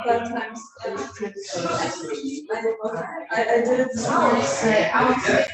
times. I did it this morning.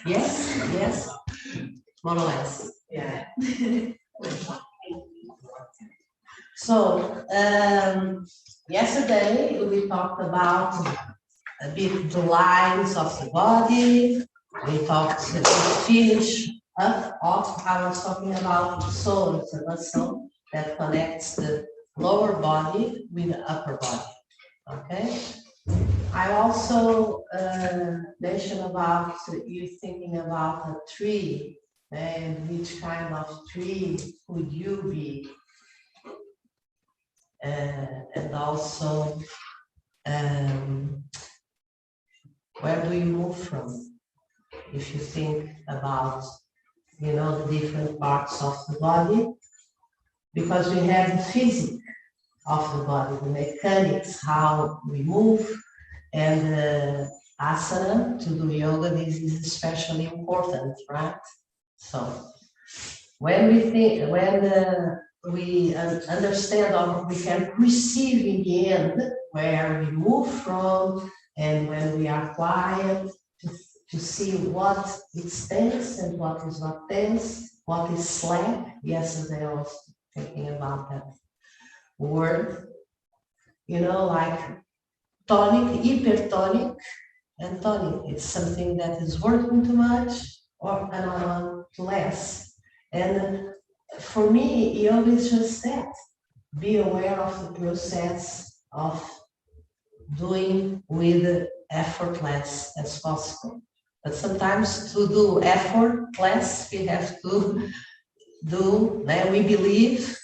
Yes, yes, more or less. Yeah. So, yesterday we talked about a bit the lines of the body. We talked, we finish up off, I was talking about the soul, it's a muscle that connects the lower body with the upper body, okay? I also mentioned about you thinking about a tree and which kind of tree would you be? And also, where do you move from? If you think about, you know, the different parts of the body, because we have the physics of the body, the mechanics, how we move, and asana to do yoga, this is especially important, right? So when we think, when we understand or we can perceive in the end where we move from, and when we are quiet to see what is tense and what is not tense, what is slack. Yesterday I was thinking about that word, you know, like tonic, hypertonic, and tonic. It's something that is working too much or another one less. And for me, yoga is just that. Be aware of the process of doing with effortless as possible. But sometimes to do effortless, we have to do, then we believe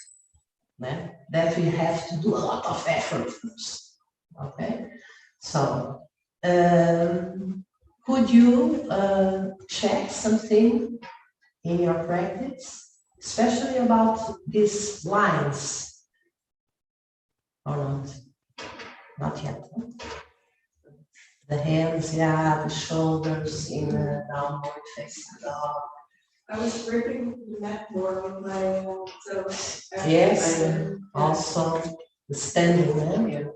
that we have to do a lot of effort first, okay? So, could you check something in your practice, especially about these lines, or not? Not yet. The hands, yeah, the shoulders in the downward facing dog. I was breaking the neck more with my toes. Yes, also the standing area.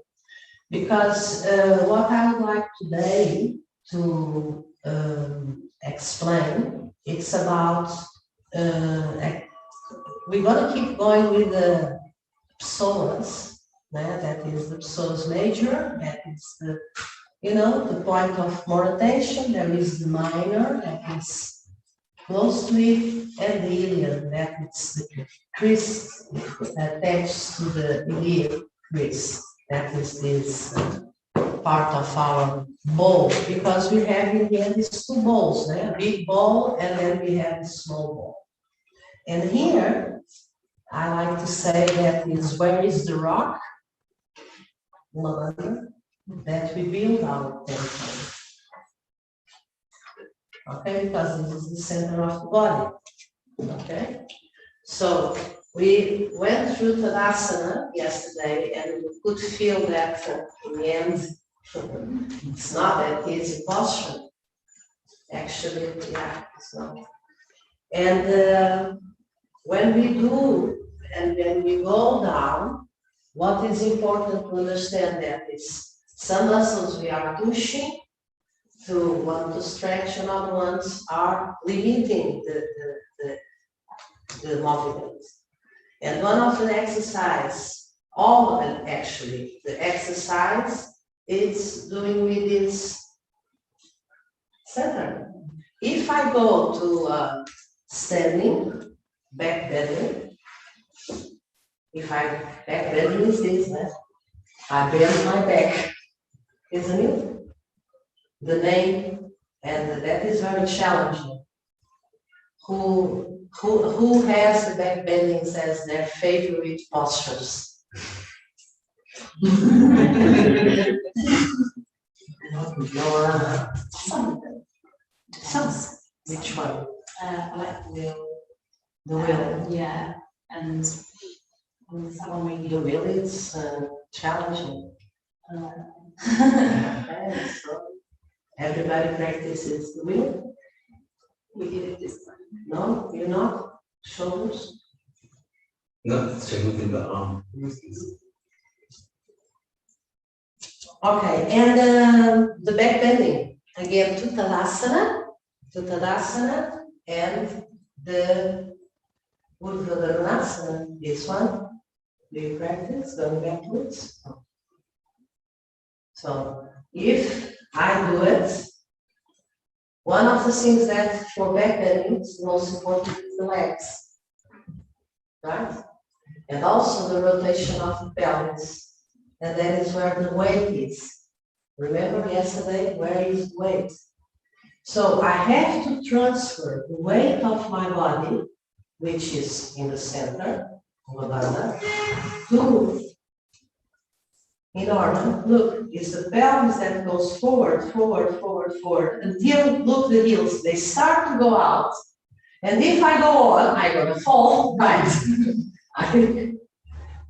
Because what I would like today to explain, it's about, we're gonna keep going with the psoas, that is the psoas major, that is the, the point of more attention. There is the minor, that is close to it, and the iliac, that is the crest attached to the iliac crest. That is this part of our bowl, because we have in the end these two bowls, a big bowl, and then we have a small bowl. And here, I like to say that is where is the rock, that we build our temple. Okay, because this is the center of the body. Okay, so we went through Tadasana yesterday, and we could feel that in the end, it's not that easy posture. Actually, yeah, it's not. And when we do, and when we go down, what is important to understand that is some muscles we are pushing to want to stretch, and other ones are limiting the movement. And one of the exercise, all of it actually, the exercise is doing with this center. If I go to standing, back bending, if I back bending is this, I bend my back, isn't it? The name, and that is very challenging. Who has the back bendings as their favorite postures? Some. Which one? I like the wheel. The wheel. Yeah, and The wheel is challenging. uh, Okay, so everybody practices the wheel. we did it this time. No, you're not? Shoulders? No, check within the arm. Okay, and the back bending. Again, to Tadasana, and the Urdhva, this one. Do you practice going backwards? So, if I do it, one of the things that for back bending is most important is the legs, right? And also the rotation of the pelvis, and that is where the weight is. Remember yesterday, where is the weight? So I have to transfer the weight of my body, which is in the center, to, in order, look, it's the pelvis that goes forward, until, look, the heels, they start to go out. And if I go on, I'm gonna fall, right?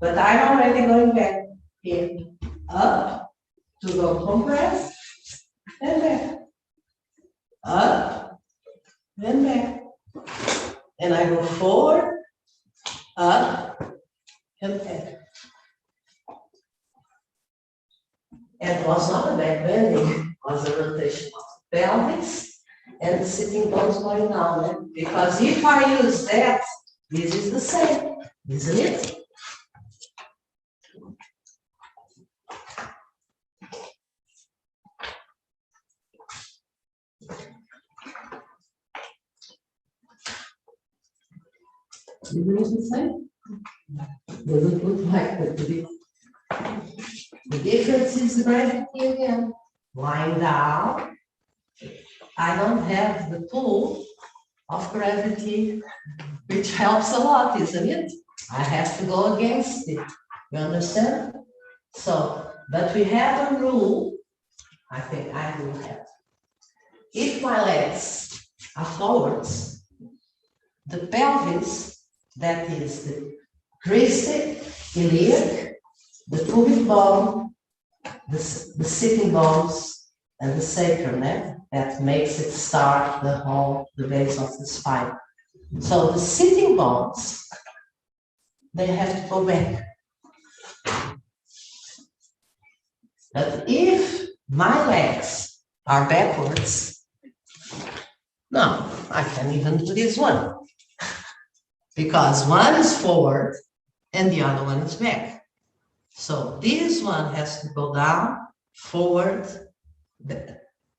But I'm already going back here, up, to go compress, and back. Up, and back. And I go forward, up, and back. And it was not a back bending, it was a rotation of the pelvis and the sitting bones going down. Because if I use that, this is the same, isn't it? Isn't it the same? Doesn't look like that to be. The difference is the gravity again. Lying down, I don't have the pull of gravity, which helps a lot, isn't it? I have to go against it. You understand? So, but we have a rule, I think I will have. If my legs are forwards, the pelvis, that is the crested iliac, the pubic bone, the sitting bones, and the sacrum, that makes it start the base of the spine. So the sitting bones, they have to go back. But if my legs are backwards, no, I can't even do this one. Because one is forward and the other one is back. So this one has to go down, forward,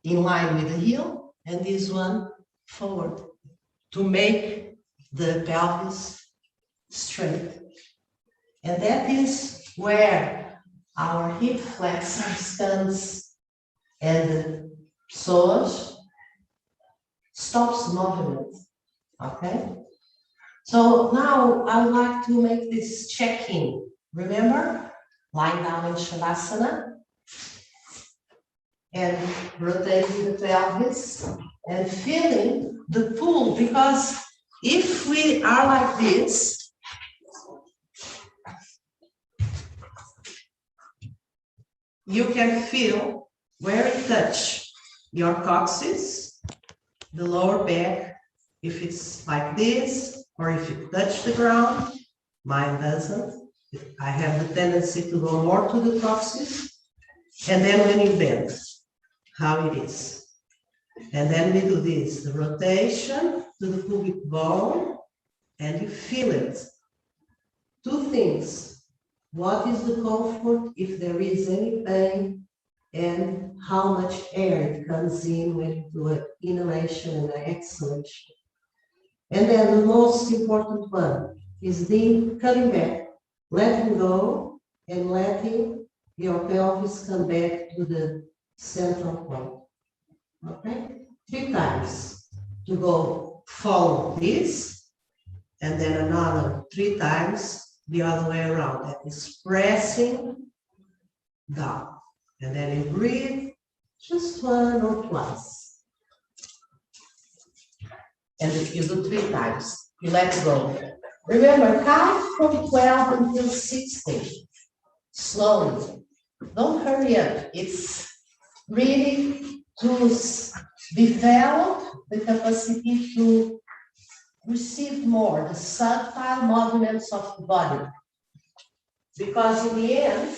in line with the heel, and this one forward to make the pelvis straight. And that is where our hip flexor comes and the psoas stops movement, okay? So now I would like to make this check-in. Remember, lying down in Shavasana and rotating the pelvis and feeling the pull, because if we are like this, you can feel where it touches your coccyx, the lower back, if it's like this, or if it touches the ground. Mine doesn't. I have the tendency to go more to the coccyx. And then when you bend, how it is. And then we do this, the rotation to the pubic bone, and you feel it. Two things. What is the comfort, if there is any pain, and how much air it comes in when you do an inhalation and an exhalation. And then the most important one is the coming back, letting go and letting your pelvis come back to the central point. Okay? 3 times to go follow this, and then another 3 times the other way around. That is pressing down. And then you breathe just 1 or twice. And if you do 3 times, you let go. Remember, count from 12 until 16. Slowly. Don't hurry up. It's really to develop the capacity to receive more, the subtle movements of the body. Because in the end,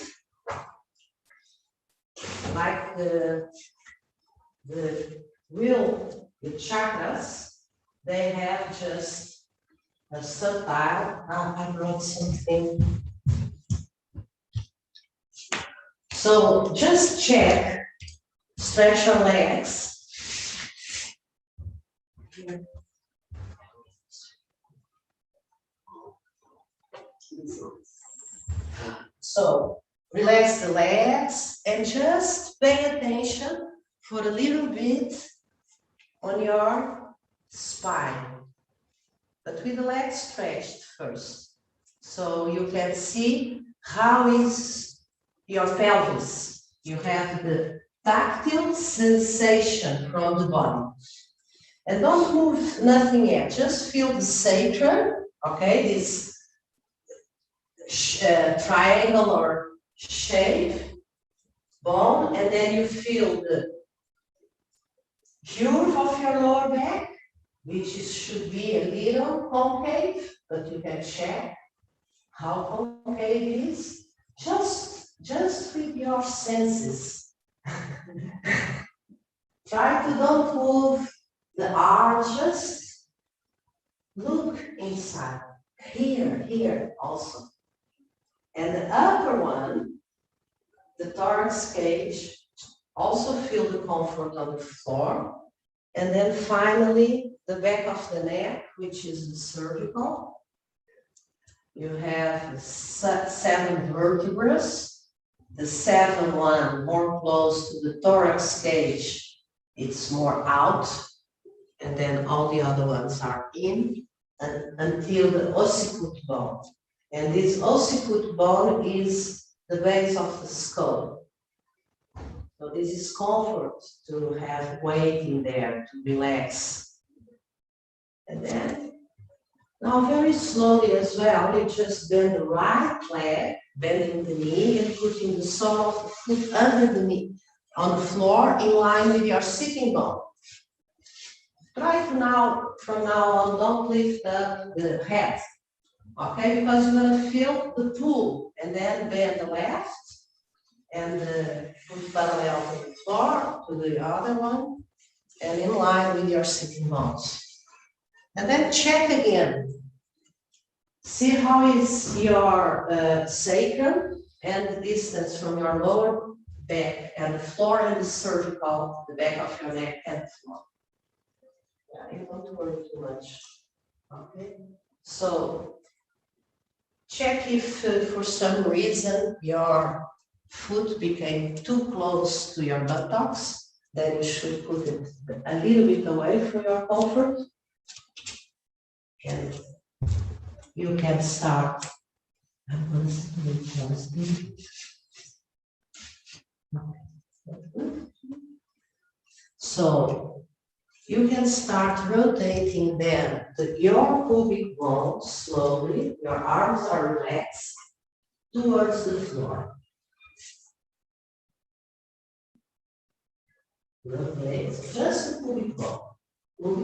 like the chakras, they have just a subtle, I brought something. So just check, stretch your legs. So relax the legs and just pay attention for a little bit on your spine, but with the legs stretched first, so you can see how is your pelvis. You have the tactile sensation from the body. And don't move nothing yet, just feel the sacrum, okay, this triangular shape, bone, and then you feel the curve of your lower back, which should be a little concave, but you can check how concave it is. Just with your senses. Try to don't move the arms, just look inside. Here also. And the upper one, the thorax cage, also feel the comfort on the floor. And then finally, the back of the neck, which is the cervical. You have 7 vertebrae. The 7th one more close to the thorax cage, it's more out. And then all the other ones are in until the occiput bone. And this occiput bone is the base of the skull. So this is comfort to have weight in there, to relax. And then, now very slowly as well, you just bend the right leg, bending the knee and putting the sole of the foot under the knee, on the floor in line with your sitting bone. Try from now on, don't lift up the head, okay? Because you're gonna feel the pull, and then bend the left and put parallel to the floor, to the other one, and in line with your sitting bones. And then check again. See how is your sacrum and the distance from your lower back and the floor and the cervical, the back of your neck and the floor. Yeah, you don't worry too much. Okay, so check if for some reason your foot became too close to your buttocks, then you should put it a little bit away for your comfort. And you can start. I'm going to see. So you can start rotating then your pubic bone slowly, your arms are relaxed towards the floor. Rotate just the pubic bone.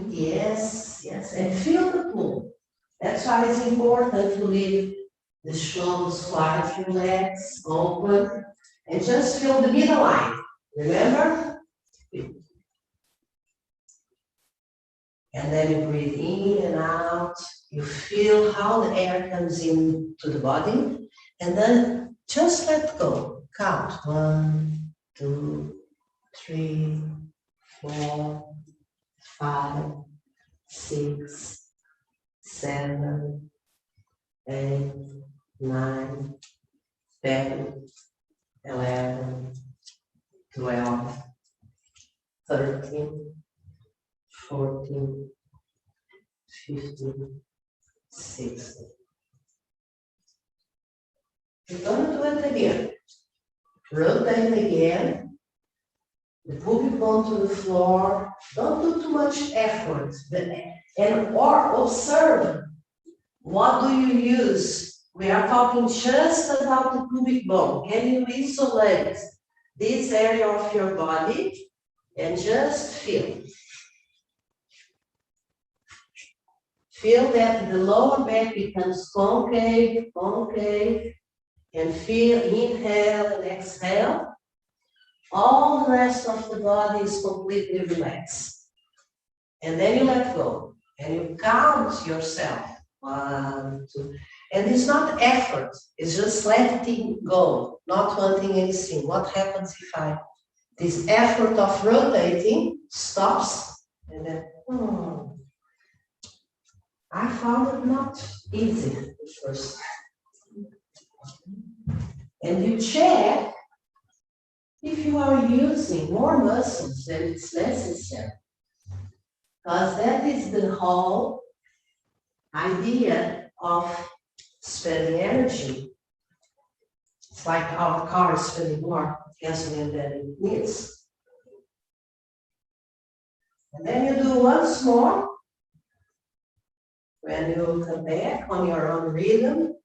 Yes, yes, and feel the pull. That's why it's important to leave the shoulders quite relaxed, open, and just feel the middle line. Remember? And then you breathe in and out. You feel how the air comes in to the body, and then just let go. Count 1, 2, 3, 4, 5, 6, 7, 8, 9, 10, 11, 12, 13, 14, 15, 16. You're going to do it again. Rotate again. The pubic bone to the floor. Don't do too much effort. Or observe. What do you use? We are talking just about the pubic bone. Can you isolate this area of your body and just feel? Feel that the lower back becomes concave, concave, and feel, inhale and exhale. All the rest of the body is completely relaxed. And then you let go, and you count yourself. 1, 2, and it's not effort, it's just letting go, not wanting anything. What happens if this effort of rotating stops, and then, I found it not easy at first. And you check if you are using more muscles than it's necessary. Because that is the whole idea of spending energy. It's like our car is spending more gasoline than it needs. And then you do once more. When you come back on your own rhythm,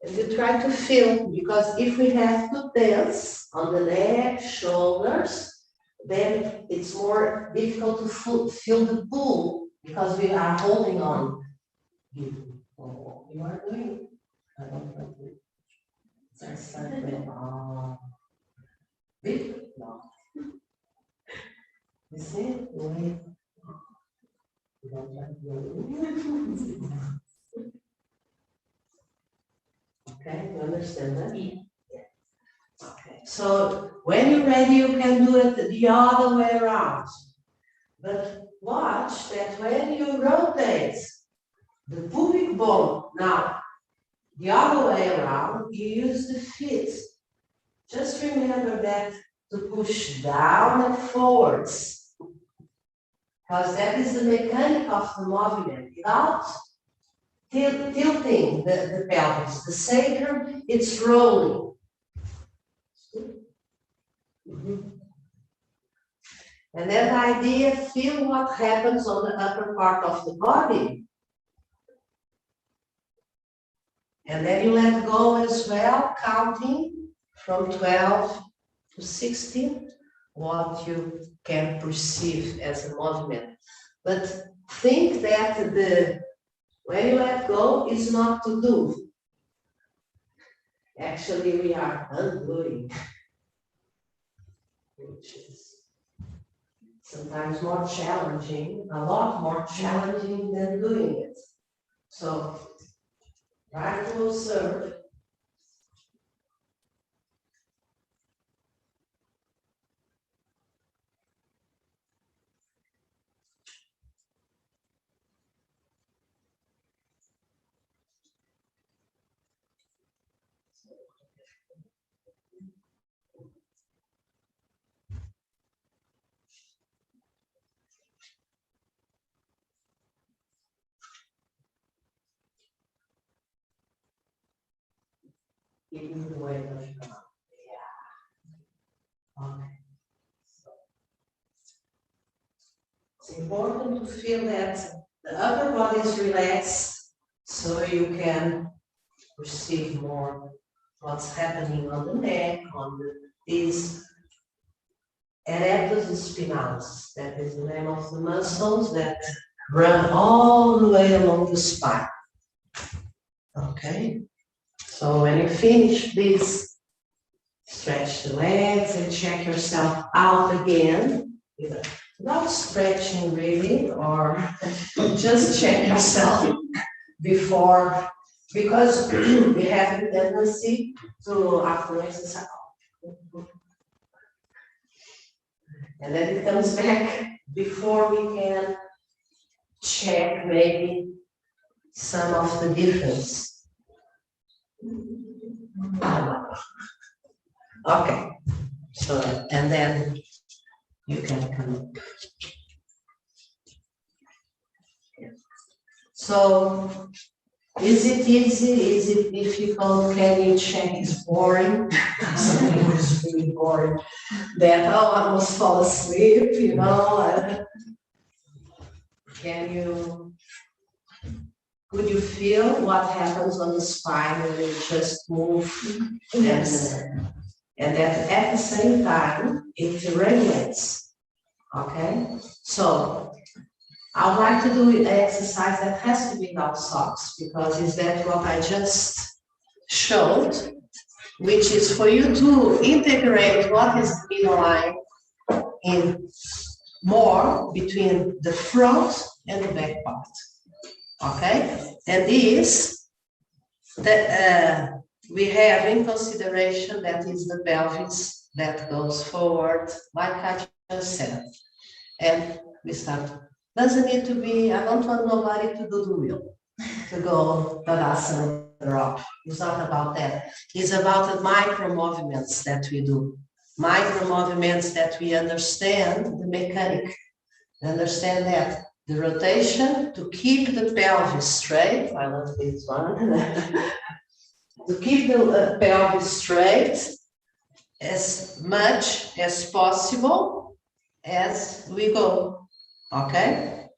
and you try to feel, because if we have to dance on the neck, shoulders, then it's more difficult to feel the pull because we are holding on. You are doing. I don't know. Big? No. You see? Wait. Okay, you understand that? Yeah. Okay, so when you're ready, you can do it the other way around. But watch that when you rotate the pubic bone, now the other way around, you use the feet. Just remember that to push down and forwards. Because that is the mechanic of the movement. Without tilting the pelvis, the sacrum, it's rolling. And that idea, feel what happens on the upper part of the body. And then you let go as well, counting from 12 to 16, what you can perceive as a movement. But think that when you let go is not to do. Actually, we are undoing, which is sometimes more challenging, a lot more challenging than doing it. So try to observe. Keeping the weight of your arm. Yeah. Okay. It's important to feel that the upper body is relaxed so you can perceive more what's happening on the neck, on these erectus spinalis. That is the name of the muscles that run all the way along the spine. Okay? So when you finish this, stretch the legs and check yourself out again. Not stretching really, or just check yourself before, because we have the tendency to, after exercise, and then it comes back before we can check maybe some of the difference. Okay, so, and then you can come. So, is it easy? Is it difficult? Can you check? It's boring. Something is really boring. That, oh, I almost fall asleep, you know. Could you feel what happens on the spine when you just move? Yes. And that at the same time, it regulates. Okay? So, I would like to do an exercise that has to be without socks, because is that what I just showed, which is for you to integrate what is the middle line in more between the front and the back part. Okay? And this, that we have in consideration, that is the pelvis that goes forward, like I just said. And we start. Doesn't need to be, I don't want nobody to do the wheel, to go Tadasana drop. It's not about that. It's about the micro movements that we do. Micro movements that we understand the mechanic. Understand that the rotation to keep the pelvis straight. I love this one. To keep the pelvis straight as much as possible as we go. Okay?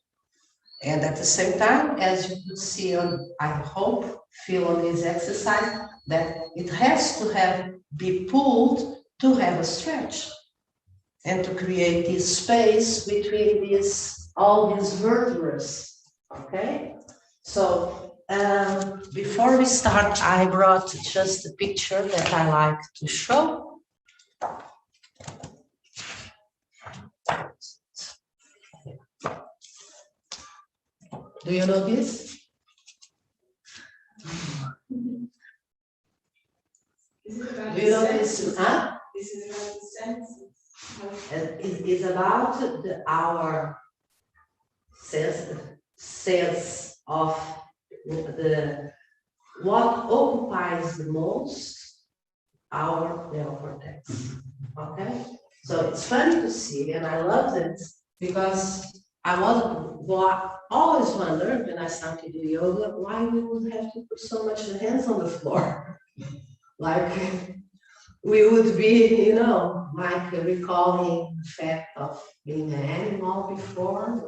And at the same time, as you could see on, I hope, feel on this exercise, that it has to be pulled to have a stretch and to create this space between all these vertebrae. Okay? So, before we start, I brought just a picture that I like to show. Do you know this? Do you know this? Huh? This is about the senses. It is about our sense of what occupies the most our neocortex. Okay? So it's funny to see, and I love it because I always wondered when I started to do yoga why we would have to put so much the hands on the floor. Like we would be, like recalling the fact of being an animal before,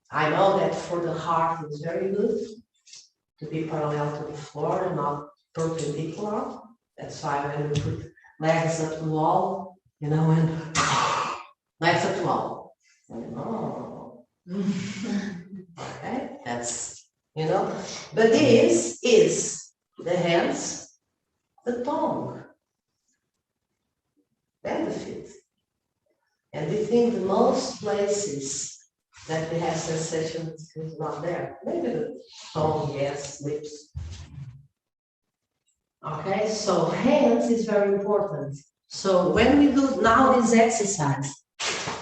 I know that for the heart it's very good to be parallel to the floor and not perpendicular. That's why when we put legs at the wall, and legs at the wall. Oh. Okay, that's, but this is the hands, the tongue, and the feet. And we think the most places that we have sensation is not there. Maybe the tongue, yes, lips. Okay, so hands is very important. So when we do now this exercise,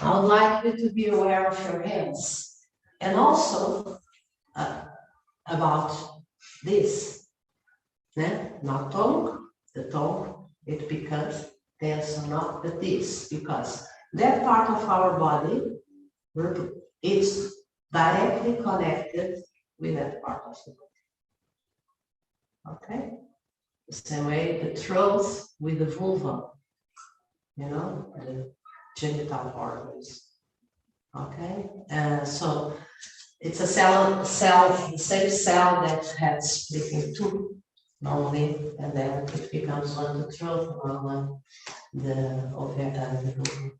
I would like you to be aware of your hands and also about this. Not tongue, the tongue, it becomes tense or not, but this, because that part of our body, it's directly connected with that part of the body. Okay? The same way the throat with the vulva, the genital organs. Okay? So it's a cell, the same cell that has split in two normally, and then it becomes one the throat or one the ovary and the vulva.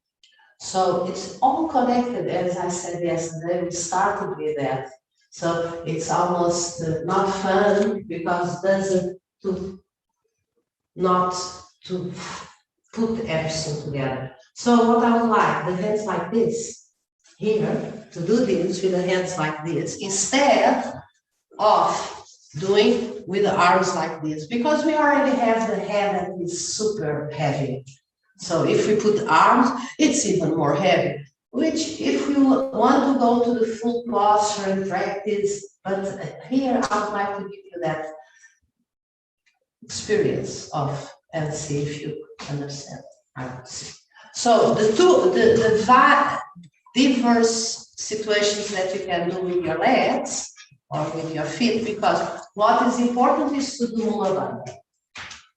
So it's all connected, as I said yesterday, we started with that. So it's almost not fun because it doesn't not to put everything together. So what I would like, the hands like this, here, to do this with the hands like this, instead of doing with the arms like this, because we already have the head that is super heavy. So if we put arms, it's even more heavy, which if you want to go to the full posture and practice, but here I would like to give you that experience of and see if you understand. So the diverse situations that you can do with your legs or with your feet, because what is important is to do Mula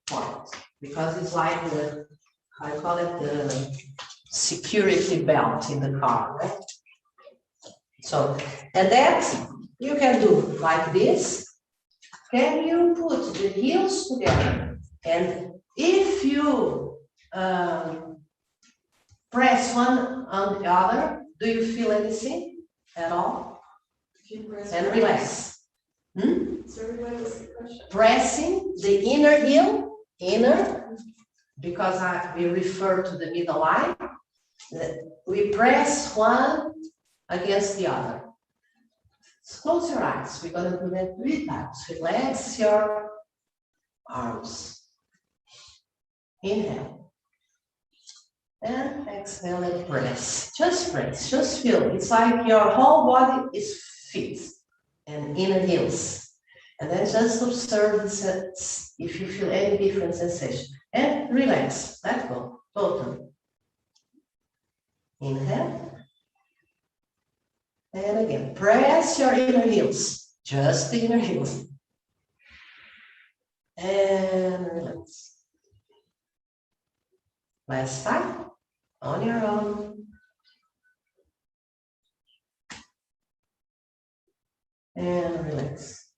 Bandha, because it's like the, I call it the security belt in the car, right? So, and that you can do like this. Can you put the heels together? And if you press one on the other, do you feel anything at all? And relax. Sorry, what was the question? Pressing the inner heel, because we refer to the middle line. We press one against the other. So close your eyes. We're going to do that 3 times. Relax your arms. Inhale. And exhale and press. Just press. Just feel. It's like your whole body is fit and inner heels. And then just observe if you feel any different sensation. And relax. Let go. Totally. Inhale. And again, press your inner heels, just the inner heels. And relax. Last time, on your own. And relax.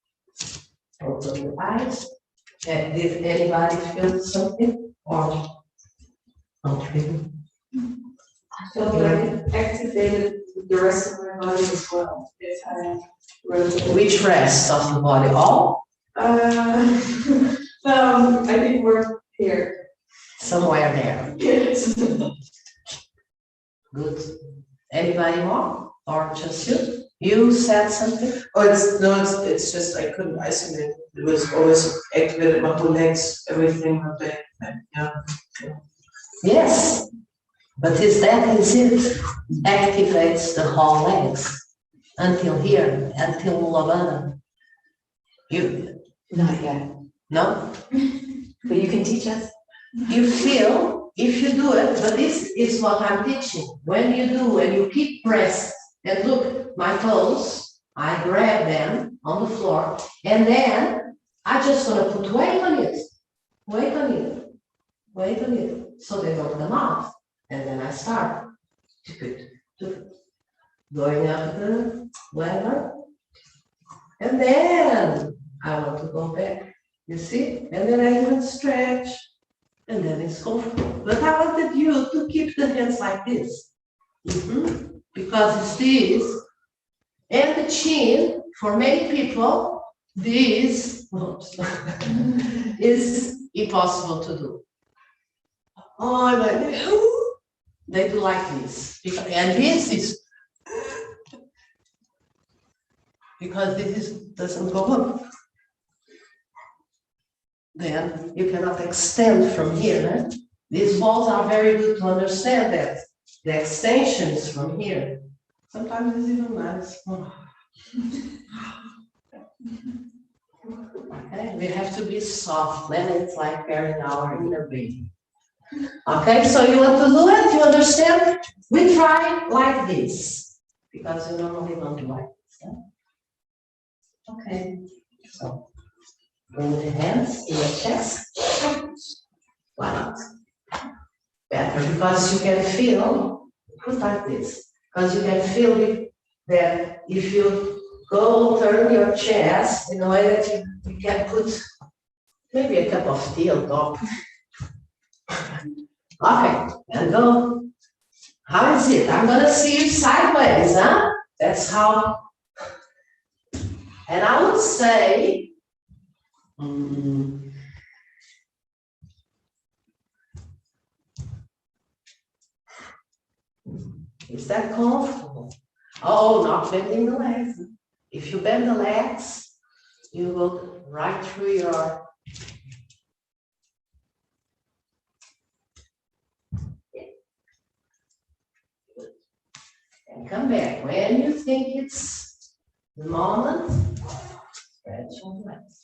Open your eyes. And did anybody feel something? Or not really? I felt like activated the rest of my body as well. If I rotate. Which rest of the body? All? I think we're here. Somewhere there. Yes. Good. Anybody more? Or just you? You said something? Oh, it's just I couldn't isolate. It was always activated, my whole legs, everything, my back, yeah. Yes. But is it activates the whole legs until here, until Mula Bandha? You? Not yet, No? but you can teach us. You feel, if you do it, but this is what I'm teaching. When you do, and you keep pressed, and look, my toes, I grab them on the floor, and then I just gonna put weight on it, so they don't come out. And then I start going up the ladder, and then I want to go back, you see? And then I even stretch, and then it's comfortable. But I wanted you to keep the hands like this, because it's this, and the chin, for many people, this oops, is impossible to do. Oh, but they do like this, and this is because doesn't go up. Then you cannot extend from here. Eh? These balls are very good to understand that the extension is from here. Sometimes it's even nice. Okay, we have to be soft, then it's like carrying our inner baby. Okay, so you want to do it, you understand? We try like this, because we normally don't do like this. Yeah? Okay, so bring the hands to your chest. Why not? Better, because you can feel, put like this, because you can feel it, that if you go turn your chest in a way that you can put maybe a cup of tea on top. Okay, and go. How is it? I'm gonna see you sideways, huh? That's how. And I would say, is that comfortable? Oh, not bending the legs. If you bend the legs, you go right through your. And come back. When you think it's the moment, stretch your legs.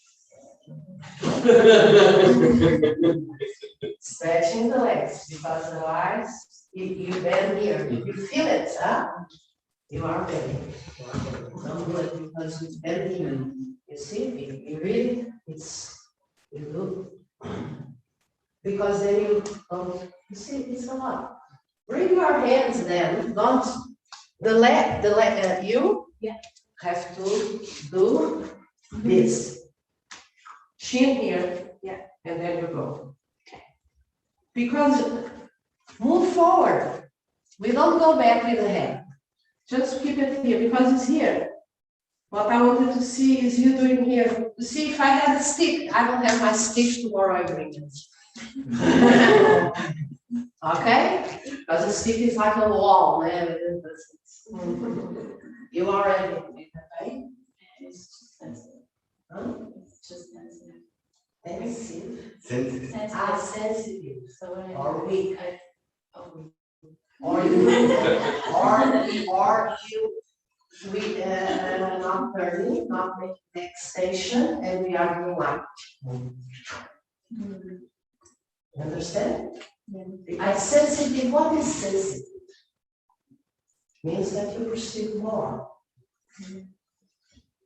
Stretching the legs, because otherwise, if you bend here, if you feel it, huh? You are bending. Don't do it because it's bending. You see, you really, you do. Because then you don't, you see, it's a lot. Bring your hands then, don't, you have to do this. Chin here, and then you go. Because move forward. We don't go back with the head. Just keep it here, because it's here. What I wanted to see is you doing here. To see if I had a stick. I don't have my stick tomorrow, I bring it. Okay? Because the stick is like a wall, man. You are ready, okay? It's just sensitive. Huh? It's just sensitive. Sensitive. Sensitive. Sensitive. So when Or weak. Oh, Or you, we not turning, not making the extension, and we are doing like. You understand? I sensitive. What is sensitive? Means that you perceive more.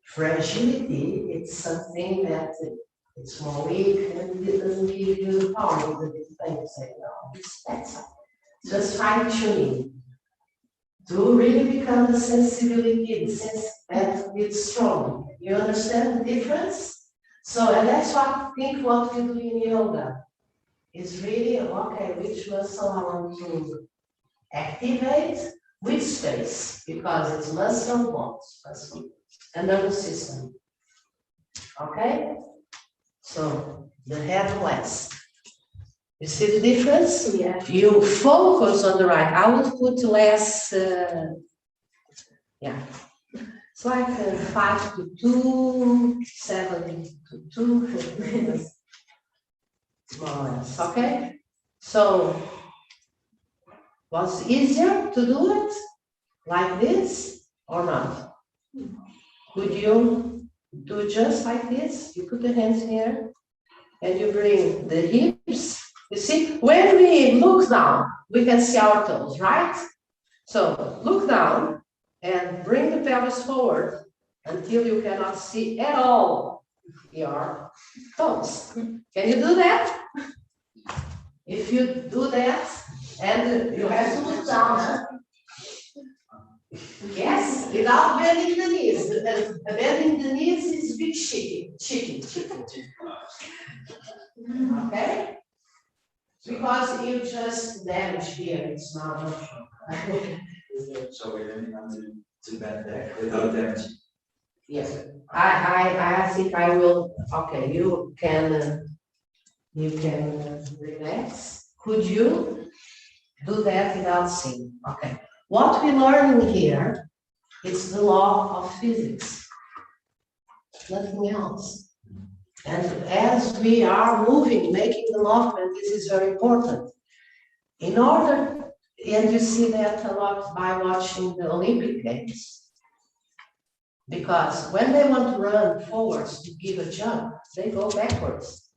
Fragility, it's something that it's more weak and it doesn't give you the power of the thing to say, no, that's just fine tuning. To really become the sensibility, the sense that it's strong. You understand the difference? So, and that's what I think what we do in yoga is really, okay, which muscle I want to activate, which space, because it's muscle bonds, and nervous system. Okay? So, the head less. You see the difference? yeah. If you focus on the right, I would put less, it's like 5 to 2, 7 to 2, more or less, okay? So, was it easier to do it like this or not? Could you do just like this? You put the hands here and you bring the hips. You see, when we look down, we can see our toes, right? So look down and bring the pelvis forward until you cannot see at all your toes. Can you do that? If you do that, and you have to look down, huh? Yes, without bending the knees. Bending the knees is big chicken. Okay? Because you just damage here, it's not optional. So we're learning how to bend back without damage. Yes, I think I will, okay, you can relax. Could you do that without seeing? Okay. What we learn here is the law of physics. Nothing else. And as we are moving, making the movement, this is very important. In order, and you see that a lot by watching the Olympic Games. Because when they want to run forwards to give a jump, they go backwards,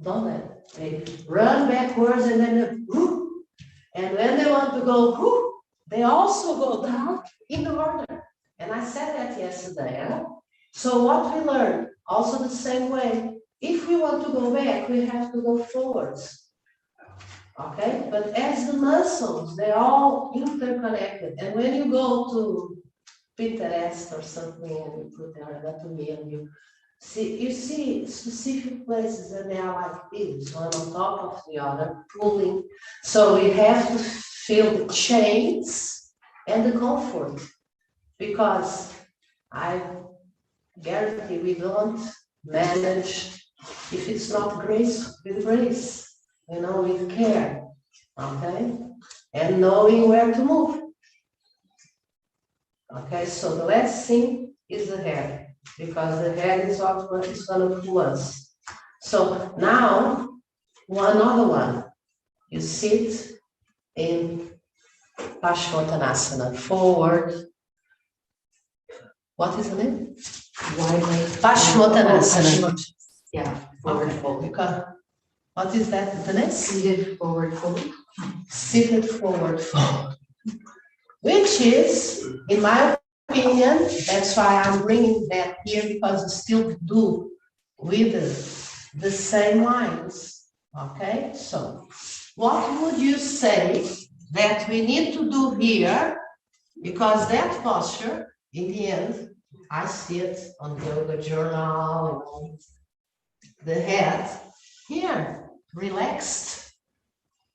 don't they? They run backwards and then whoop. And when they want to go whoop, they also go down in the order. And I said that yesterday. Huh? So what we learned, also the same way, if we want to go back, we have to go forwards. Okay, but as the muscles, they're all interconnected. And when you go to Pinterest or something and you put their anatomy and you see specific places and they are like this, one on top of the other, pulling. So we have to feel the chains and the comfort, because I guarantee we don't manage if it's not grace, with grace, with care, okay? And knowing where to move. Okay, so the last thing is the head, because the head is what is going to pull us. So now, another one. You sit in Paschimottanasana, forward. What is the name? Paschimottanasana. Yeah, forward Okay, fold. because, what is that, the next? Seated forward fold. Seated forward fold. Which is, in my opinion, that's why I'm bringing that here, because it's still do with the same lines. Okay, so what would you say that we need to do here? Because that posture, in the end, I see it on the yoga journal, the head here, relaxed.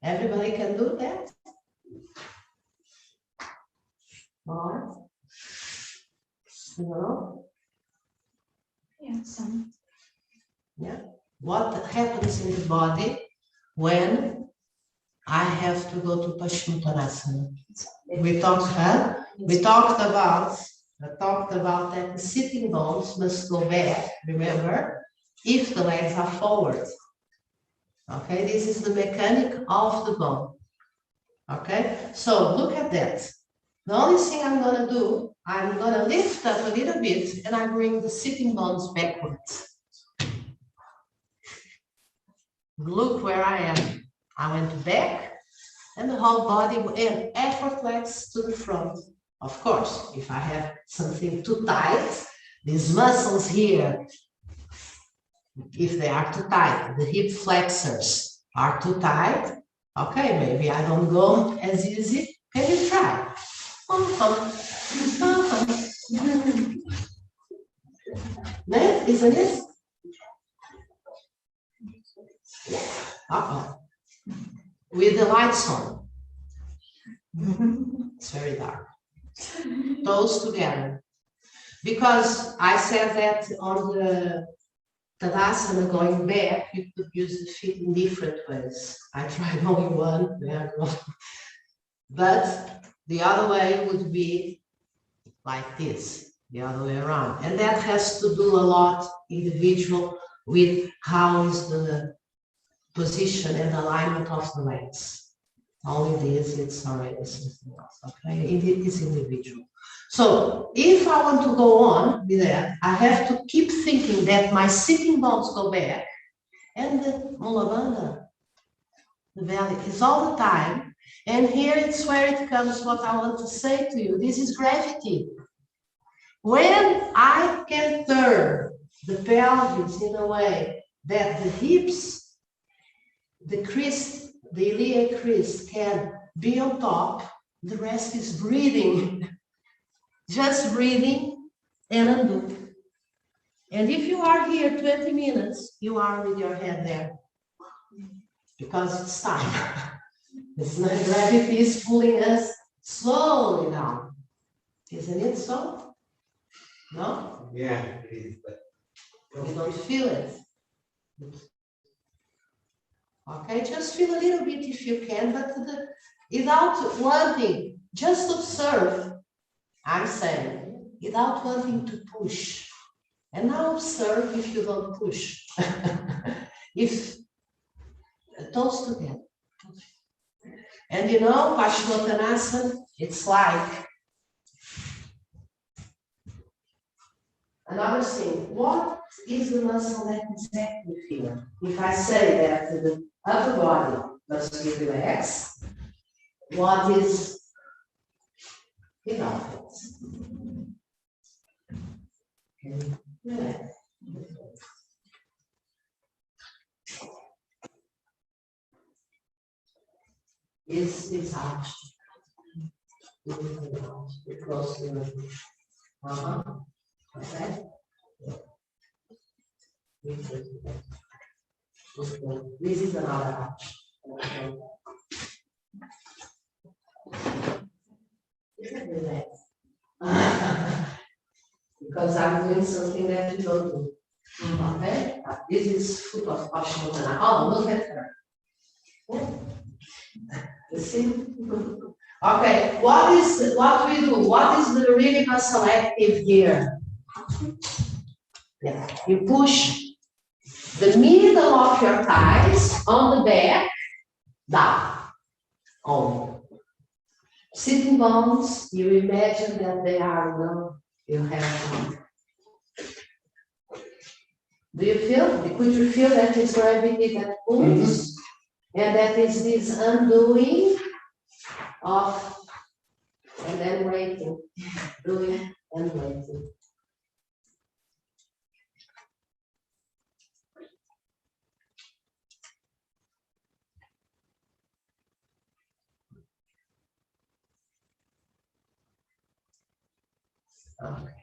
Everybody can do that. Or, no? Yeah, some. Yeah. What happens in the body when I have to go to Paschimottanasana? We talked about that the sitting bones must go back, remember, if the legs are forward. Okay, this is the mechanic of the bone. Okay, so look at that. The only thing I'm going to do, I'm going to lift up a little bit and I bring the sitting bones backwards. Look where I am. I went back and the whole body and effortless to the front. Of course, if I have something too tight, these muscles here, if they are too tight, the hip flexors are too tight, okay, maybe I don't go as easy. Can you try? Isn't it? With the lights on. It's very dark. Those together. Because I said that on the Tadasana going back, you could use the feet in different ways. I tried only one, but the other way would be like this, the other way around. And that has to do a lot individual with how is the position and alignment of the legs. Only this, it's already something else, okay? It is individual. So if I want to go on with that, I have to keep thinking that my sitting bones go back and the Mula Bandha, the belly, is all the time. And here it's where it comes what I want to say to you. This is gravity. When I can turn the pelvis in a way that the hips, the crest, the iliac crest can be on top, the rest is breathing. Just breathing and undo. And if you are here 20 minutes, you are with your head there. Because it's time. It's not gravity is pulling us slowly down. Isn't it so? No? Yeah, it is, but. You don't feel it. Okay, just feel a little bit if you can, but without wanting, just observe. I'm saying, without wanting to push. And now observe if you don't push. If toes together. And you know, Paschimottanasana, it's like another thing. What is the muscle that is active here? If I say that the upper body must be relaxed, what is enough? Okay, relax. Is arched. It's close to the okay. This is another arch. Relax. Because I'm doing something that you don't do. Okay? This is foot of Paschimottanasana. Oh, look at her. You see? Okay, what we do? What is the really muscle active here? Yeah, you push the middle of your thighs on the back, down, on. Sitting bones, you imagine that they are, you have. Do you feel? Could you feel that it's gravity that pulls? And that is this undoing of, and then waiting, doing and waiting. Okay.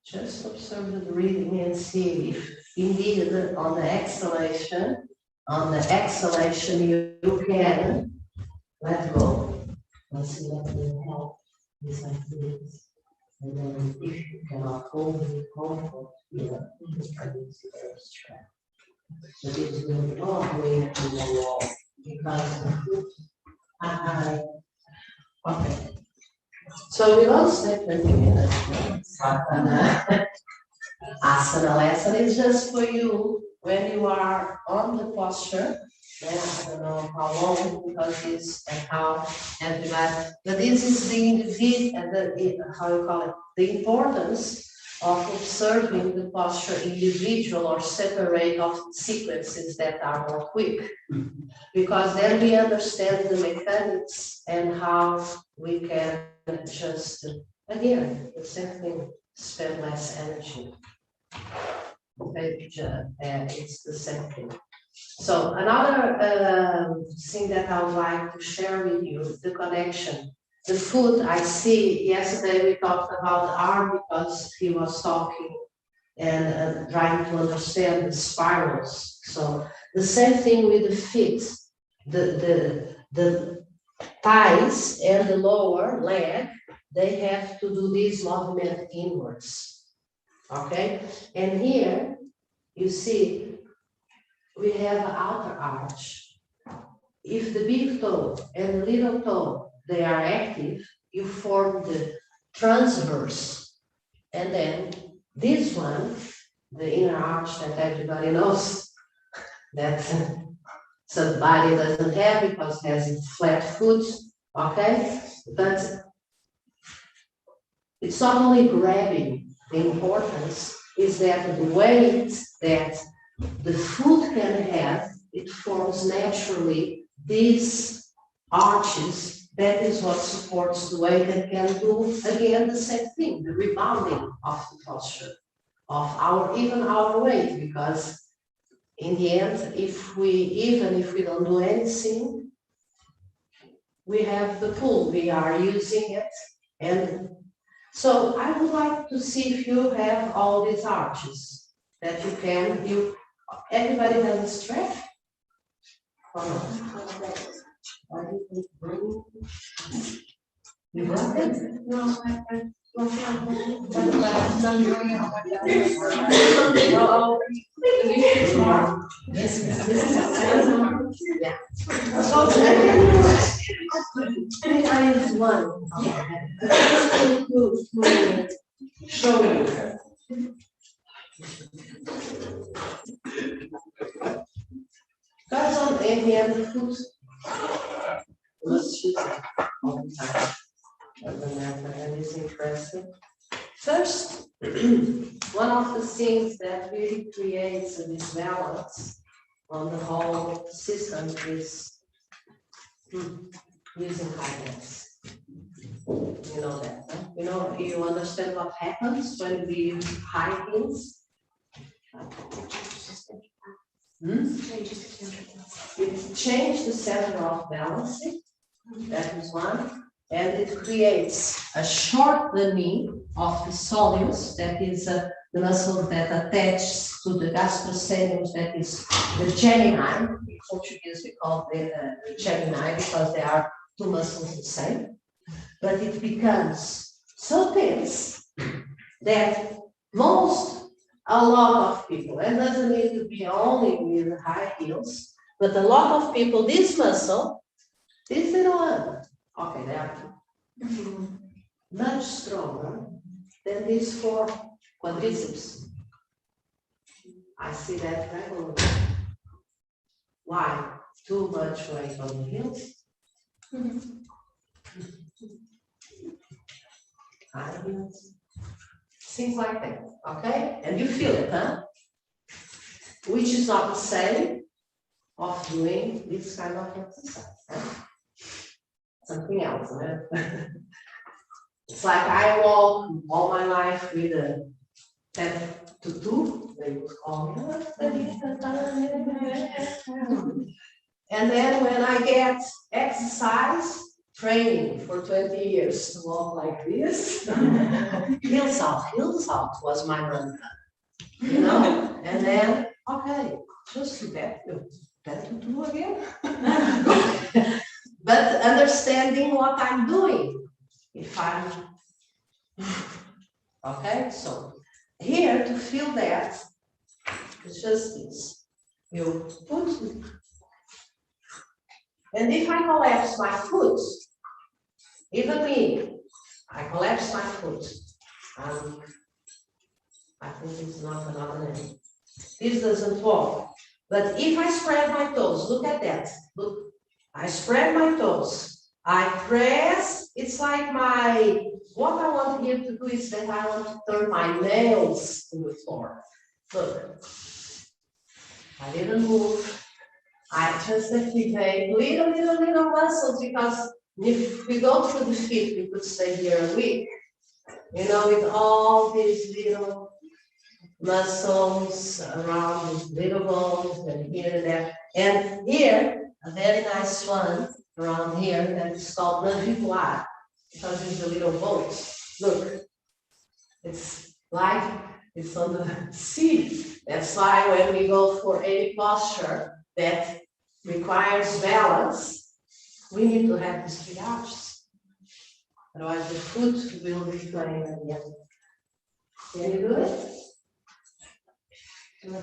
Just observe the breathing and see if indeed on the exhalation you can let go. Let's see that will help. It's like this. And then if you cannot hold it, comfort, it's very strong. But it will not way to the wall because the foot high. Okay. So we don't stay 20 minutes. Asana lesson is just for you when you are on the posture. And I don't know how long because it's and how and that, but this is the individual, how you call it, the importance of observing the posture individual or separate of sequences that are more quick. Because then we understand the mechanics and how we can just, again, the same thing, spend less energy. It's the same thing. So another thing that I would like to share with you, the connection. The foot, I see, yesterday we talked about the arm because he was talking and trying to understand the spirals. So the same thing with the feet, the thighs and the lower leg, they have to do this movement inwards. Okay, and here you see we have an outer arch. If the big toe and the little toe, they are active, you form the transverse. And then this one, the inner arch that everybody knows, that somebody doesn't have because it has flat foot, okay? But it's not only grabbing, the importance is that the weight that the foot can have, it forms naturally these arches. That is what supports the weight and can do, again, the same thing, the rebounding of the posture, of even our weight, because in the end, even if we don't do anything, we have the pull, we are using it. And So I would like to see if you have all these arches that everybody has a strap? Or not? Or you can bring- You got it? No, I'm done doing it on my desk. Yes, Yeah. So I use one. To show you. Because on any other food, you must use it all the time. Doesn't matter, and it's interesting. First, one of the things that really creates a disbalance on the whole system is using high gas. You know that, huh? You understand what happens when we use high heels? It changes the center of balancing, that is one, and it creates a shortening of the soleus, that is the muscle that attaches to the gastrocnemius, that is the gemini. In Portuguese we call it the gemini because they are two muscles the same. But it becomes so tense that a lot of people, and doesn't need to be only with high heels, but a lot of people, this muscle, this little one, okay, they are much stronger than these four quadriceps. I see that regularly. Why? Too much weight on the heels. High heels. Things like that, okay? And you feel it, huh? Which is not the same of doing this kind of exercise. Huh? Something else, huh? It's like I walk all my life with a 10 to 2, they would call me. And then when I get exercise, training for 20 years to walk like this, heels out was my mantra, and then, okay, just do that, to do again. But understanding what I'm doing, okay, so here to feel that, it's just this, you put, and if I collapse my foot, even me, I collapse my foot. I think it's not another name. This doesn't walk. But if I spread my toes, look at that. Look, I spread my toes. I press. It's like what I want here to do is that I want to turn my nails to the floor. Look. I didn't move. I just activate little muscles because if we go through the feet, we could stay here a week, with all these little muscles around these little bones and here and there. And here, a very nice one around here that is called navicular, because it's the little bones. Look, it's like it's on the sea. That's why when we go for any posture that requires balance, we need to have these 3 arches. Otherwise, the foot will be flying again. Can you do it? No.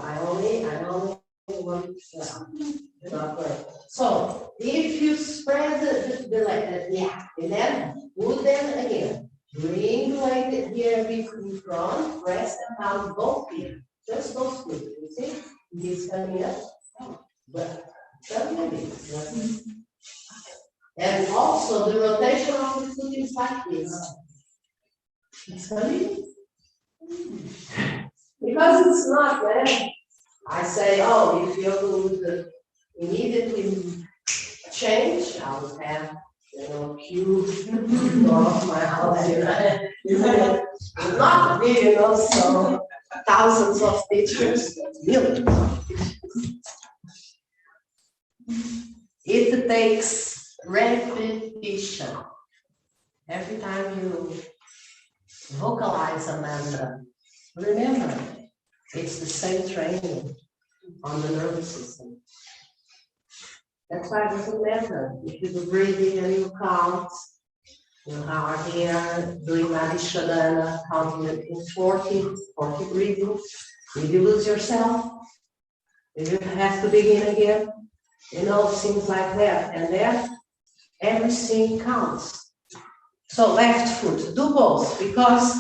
I only want to not play. So, if you spread the leg, and then put them again. Bring the leg here in front, press them down both here. Just those feet, you see? This coming up. But and also the rotation of the foot is like this. It's coming. Because it's not there. I say, if you would immediately change, I would have, queue door of my house, not me, so thousands of teachers, millions of teachers. It takes repetition. every time you vocalize a mantra, remember, it's the same training on the nervous system. That's why it doesn't matter if you do breathing and you count. You are here doing Madhishodana, counting it in 40 breathings. If you lose yourself, if you have to begin again, things like that. And then everything counts. So left foot, do both, because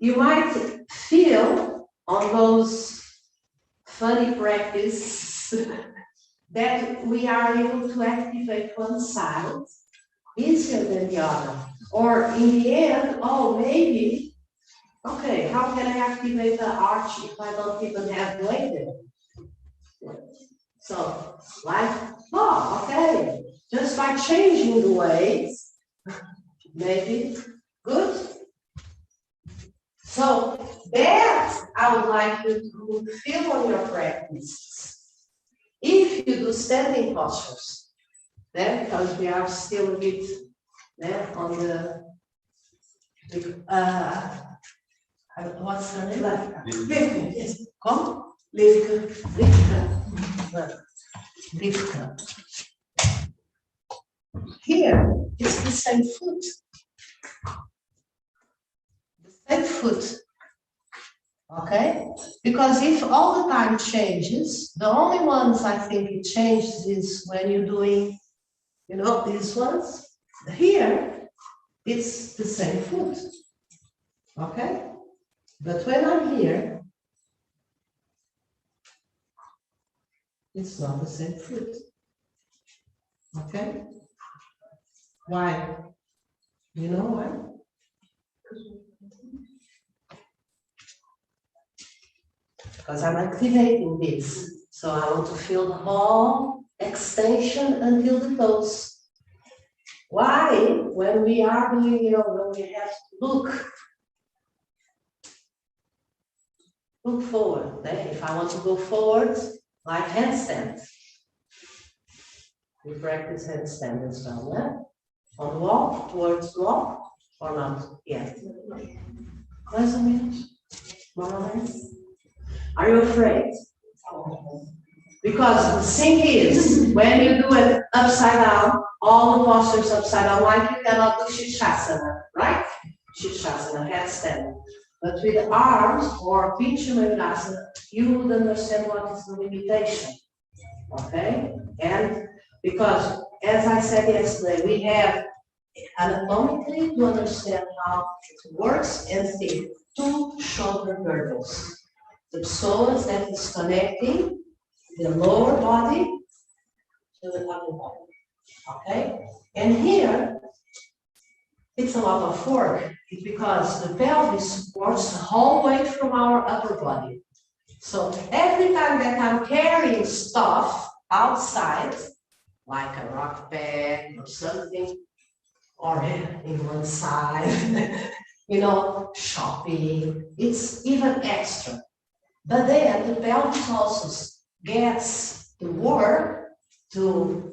you might feel on those funny practices that we are able to activate one side easier than the other. Or in the end, maybe, okay, how can I activate the arch if I don't even have weight there? So, okay, just by changing the weights, maybe good. So that I would like you to feel on your practice. If you do standing postures, then because we are still a bit on the what's her name? Livka. Yes. Come? Livka. Here is the same foot. The same foot. Okay? Because if all the time changes, the only ones I think it changes is when you're doing, these ones. Here, it's the same foot. Okay? But when I'm here, it's not the same foot. Okay? Why? You know why? Because I'm activating this. So I want to feel the whole extension until the toes. Why? When we are doing, when we have to look forward. If I want to go forward, like handstand. We practice handstand as well, yeah? On the wall, towards the wall, or not? Yeah. Less or menos? More or less? Are you afraid? Because the thing is, when you do it upside down, all the postures upside down, like you cannot do Shirshasana, right? Shirshasana, headstand. But with the arms or Pincha Mayurasana, you would understand what is the limitation. Okay? And because, as I said yesterday, we have anatomically to understand how it works and think 2 shoulder girdles. The psoas that is connecting the lower body to the upper body. Okay? And here, it's a lot of work because the pelvis supports the whole weight from our upper body. So every time that I'm carrying stuff outside, like a rock bag or something, or in one side, shopping, it's even extra. But then the pelvis also gets the work to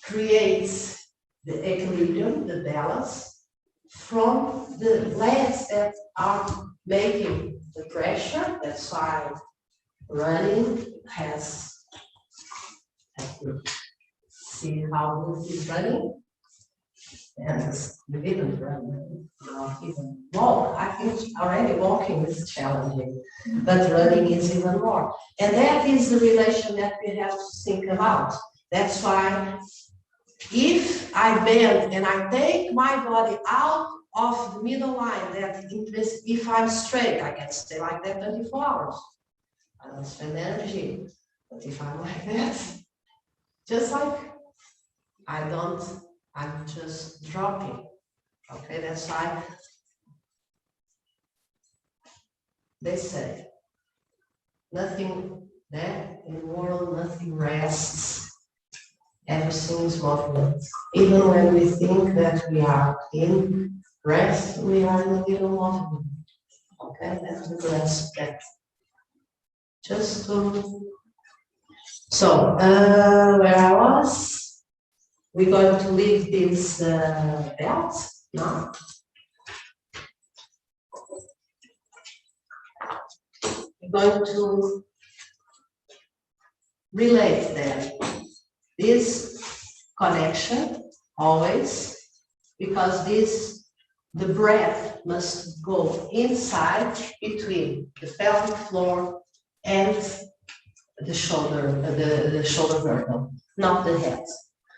create the equilibrium, the balance, from the legs that are making the pressure. That's why running has to see how this is running. And you didn't run, not even walk. I think already walking is challenging, but running is even more. And that is the relation that we have to think about. That's why if I bend and I take my body out of the middle line, that if I'm straight, I can stay like that 24 hours. I don't spend energy. But if I'm like that, just like I'm just dropping. Okay, that's why they say nothing in the world, nothing rests. Everything is movement. Even when we think that we are in rest, we are in a little movement. Okay, that's the rest practice. Just to. So, where I was. we're going to leave these belts now. We're going to relate them. This connection always, because the breath must go inside between the pelvic floor and the shoulder girdle, not the head.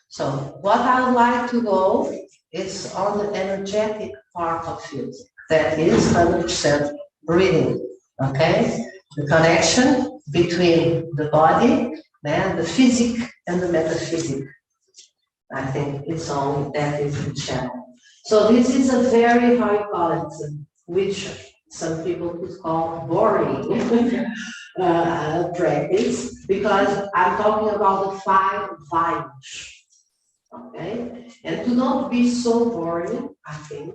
So what I would like to go is on the energetic part of it. That is 100% breathing, okay? The connection between the body and the physic and the metaphysic. I think it's only that is the channel. So this is a very high quality, which some people could call boring practice, because I'm talking about the 5 values. Okay, and to not be so boring, I think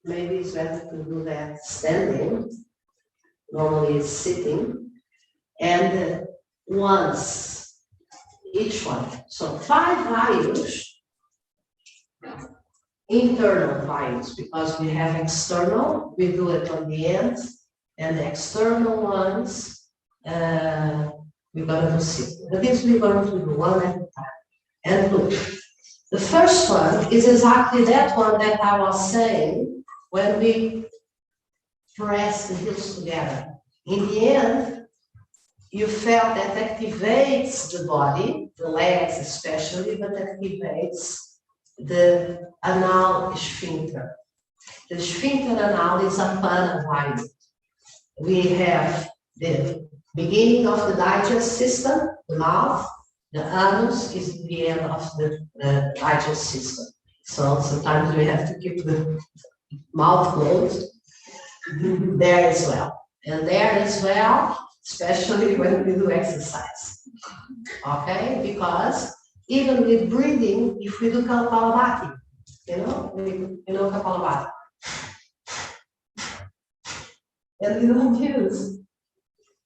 maybe it's better to do that standing. Normally it's sitting, and once each one. So 5 values, internal values, because we have external, we do it on the end, and the external ones, we're going to see. But this we're going to do one at a time. And look, the first one is exactly that one that I was saying when we press the heels together. In the end, you felt that activates the body, the legs especially, but activates the anal sphincter. The sphincter anal is a value. We have the beginning of the digest system, the mouth. The anus is the end of the digest system. So sometimes we have to keep the mouth closed there as well. And there as well, especially when we do exercise. Okay? Because even with breathing, if we do Kapalabhati, you know Kapalabhati. And we don't use.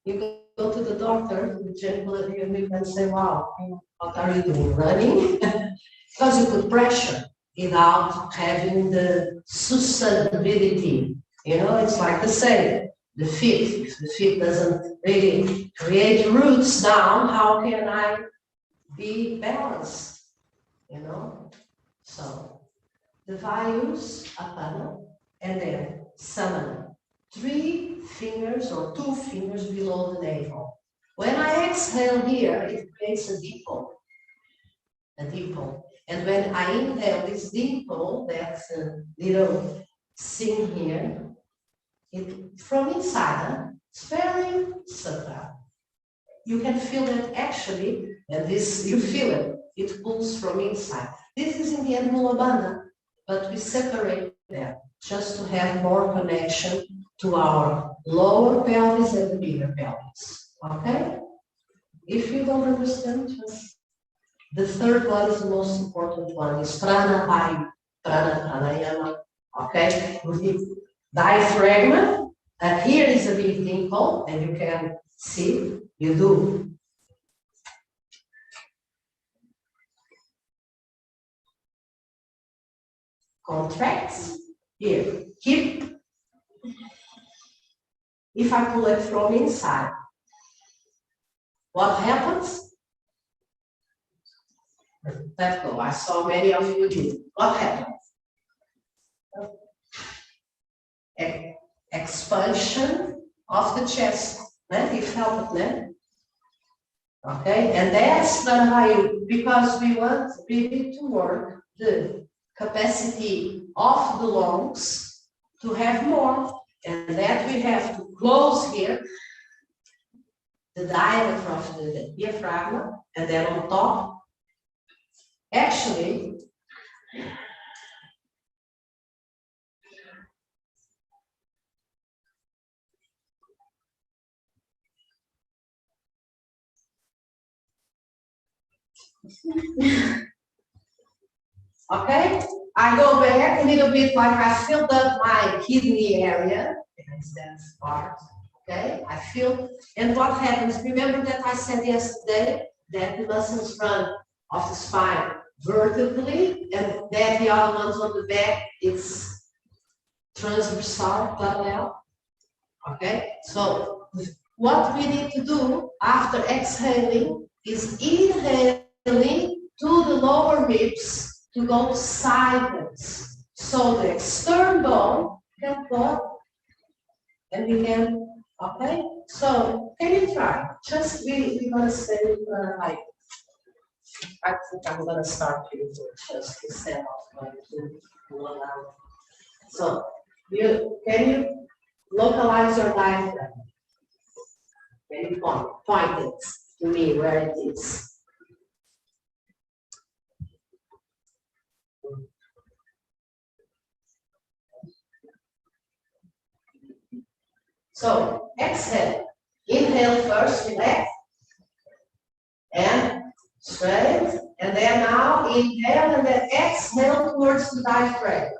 You can go to the doctor, the general review, and say, wow, what are you doing? Running? Because you put pressure without having the sustainability. You know, it's like the same. The feet, if the feet doesn't really create roots down, how can I be balanced? You know? So, the values, apana, and then samana. 3 fingers or 2 fingers below the navel. When I exhale here, it creates a dimple. A dimple. And when I inhale this dimple, that's a little seam here, it from inside, it's very subtle. You can feel that actually, and this, you feel it, it pulls from inside. This is in the end Mula Bandha, but we separate them just to have more connection to our lower pelvis and the bigger pelvis, okay? If you don't understand, just the third one is the most important one, is pranayama, okay? With the diaphragm, here is a big dimple, and you can see, you do. Contracts, here, keep. If I pull it from inside, what happens? Let go. I saw many of you do. What happens? Expansion of the chest. You felt it, okay? And that's because we want really to work the capacity of the lungs to have more. And that we have to close here the diameter of the diaphragm, and then on top, actually, okay, I go back a little bit like I filled up my kidney area, that part, okay, I feel, and what happens, remember that I said yesterday that the muscles run of the spine vertically, and then the other ones on the back is transversal parallel. Okay, so what we need to do after exhaling is inhaling to the lower ribs to go sideways. So the external bone can go and we can, okay? So can you try? Just we're gonna say like, I think I'm gonna start here just instead of going to 1 hour. So can you localize your diaphragm? Can you point it to me where it is? So exhale. Inhale first, relax. And straight. And then now inhale and then exhale towards the diaphragm.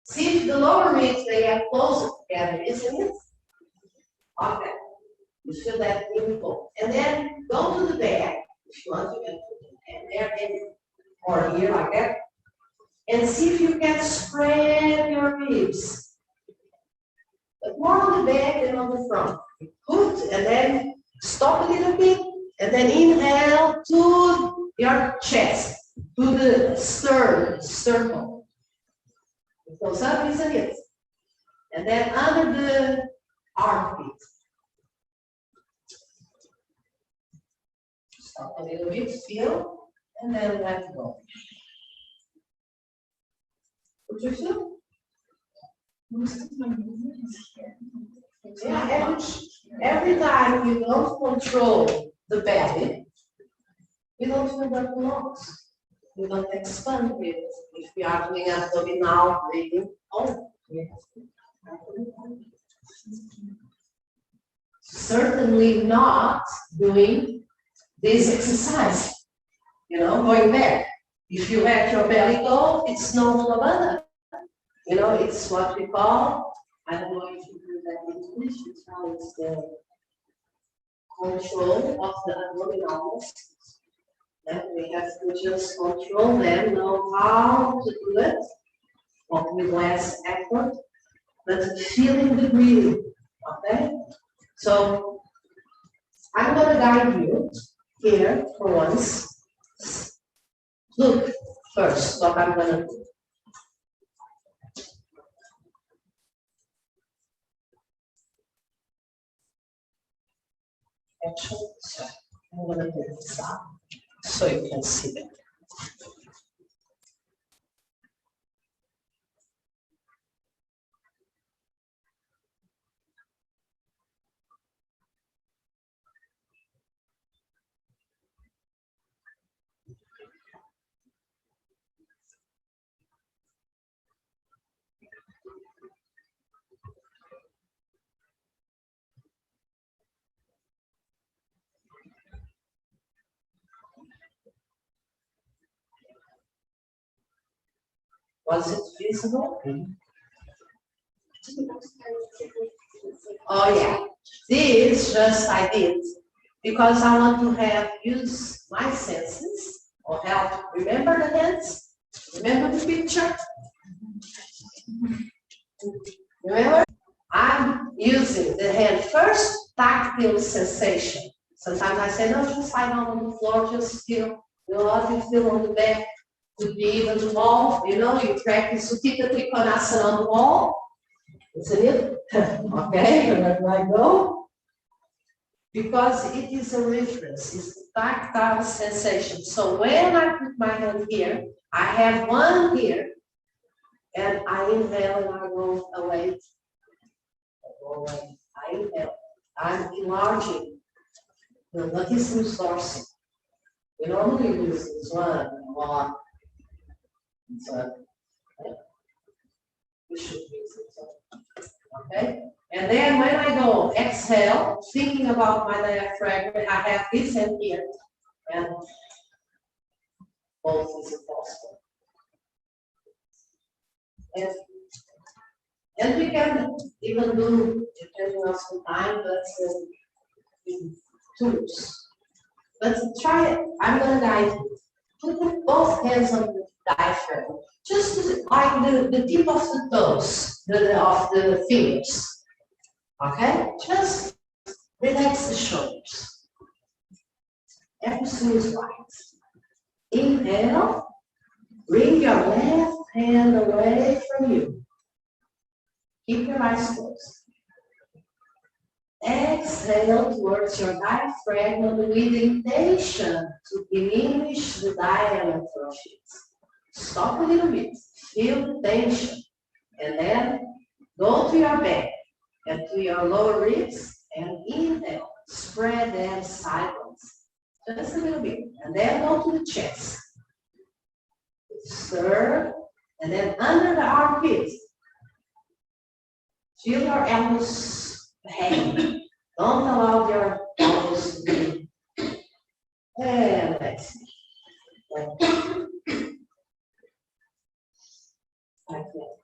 See if the lower ribs, they are closer together, isn't it? Okay. You feel that inflow. And then go to the back, if you want to get there, or here like that. And see if you can spread your ribs. But more on the back than on the front. Put and then stop a little bit, and then inhale to your chest, to the sternum. It goes up, isn't it? And then under the armpit. Stop a little bit, feel, and then let go. What you feel? Most of my movement is here. Yeah, every time you don't control the belly, you don't feel the lungs. You don't expand it. If you are doing abdominal breathing, certainly not doing this exercise. Going back. If you let your belly go, it's no lavana. It's what we call, I don't know if you do that in English, it's the control of the abdominal muscles. And we have to just control them, know how to do it, but with less effort, but feeling the breathing, okay? So, I'm going to guide you here for once. Look first what I'm going to do. Actually, so I'm going to do this up so you can see it. Was it visible? Oh yeah, this just I did because I want to use my senses or help. Remember the hands? Remember the picture? Remember? I'm using the hand first, tactile sensation. Sometimes I say, no, just lie down on the floor, just feel, what you feel on the back. Could be even the wall, you practice Utthita Trikonasana on the wall, isn't it? Okay, where I go? Because it is a reference, it's a tactile sensation. So when I put my hand here, I have one here, and I inhale and I go away. I inhale. I'm enlarging the latissimus dorsi. We normally use this one. So, we should use it. Okay? And then when I go exhale, thinking about my diaphragm, I have this hand here, and both is impossible. And we can even do, depending on some time, but in tools. But try it. I'm going to guide you. put both hands on the diaphragm, just like the tip of the toes, of the fingers. Okay? Just relax the shoulders. Everything is right. Inhale, bring your left hand away from you. Keep your eyes closed. Exhale towards your diaphragm with the intention to diminish the diameter of it. Stop a little bit, feel the tension, and then go to your back and to your lower ribs and inhale, spread them sideways, just a little bit, and then go to the chest. Stir, and then under the armpits, feel your elbows hang. Don't allow your elbows to be. And let's see. Like that.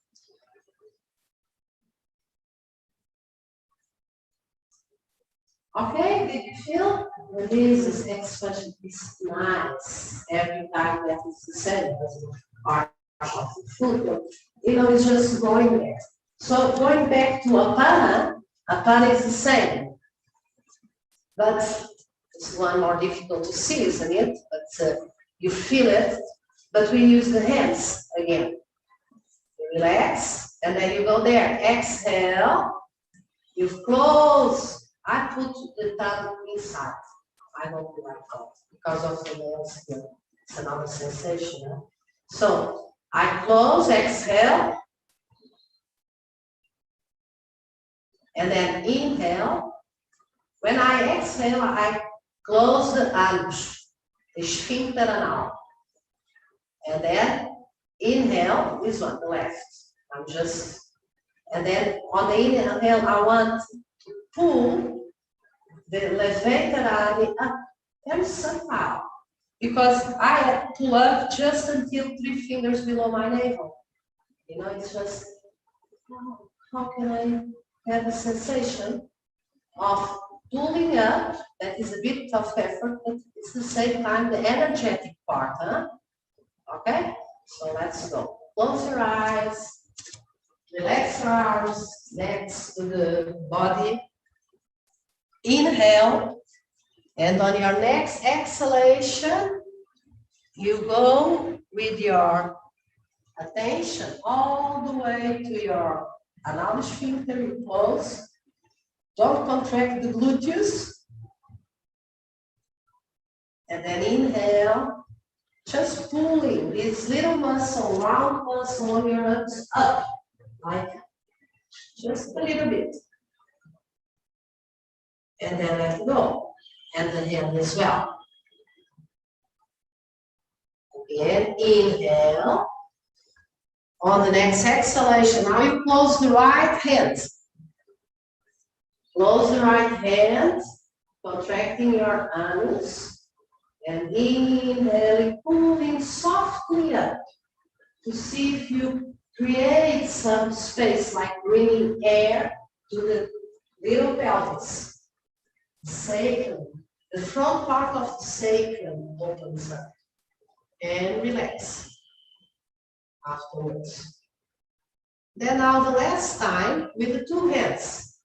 Okay, did you feel? This expansion is nice. Every time that is the same as the part of the foot. It's just going there. So going back to Apana, Apana is the same. But it's one more difficult to see, isn't it? But you feel it, but we use the hands again. You relax, and then you go there. Exhale, you close. I put the tongue inside. I don't do like that because of the nail skin. It's another sensation. Huh? So I close, exhale, and then inhale. When I exhale, I close the anus, the sphincter anal. And then inhale, this one, the left. And then on the inhale, I want to pull the levator artery up very somehow. Because I pull up just until 3 fingers below my navel. It's just, how can I have a sensation of pulling up? That is a bit of effort, but it's the same time the energetic part, huh? Okay, so let's go. Close your eyes, relax your arms next to the body. Inhale, and on your next exhalation, you go with your attention all the way to your anal sphincter, you close. Don't contract the gluteus. And then inhale, just pulling this little muscle, round muscle on your arms up, like just a little bit. And then let go, and the hand as well. Again, inhale. On the next exhalation, now you close the right hand. Close the right hand, contracting your anus, and inhaling, pulling softly up to see if you create some space, like bringing air to the little pelvis. Sacrum, the front part of the sacrum opens up, and relax afterwards. Then now the last time with the 2 hands.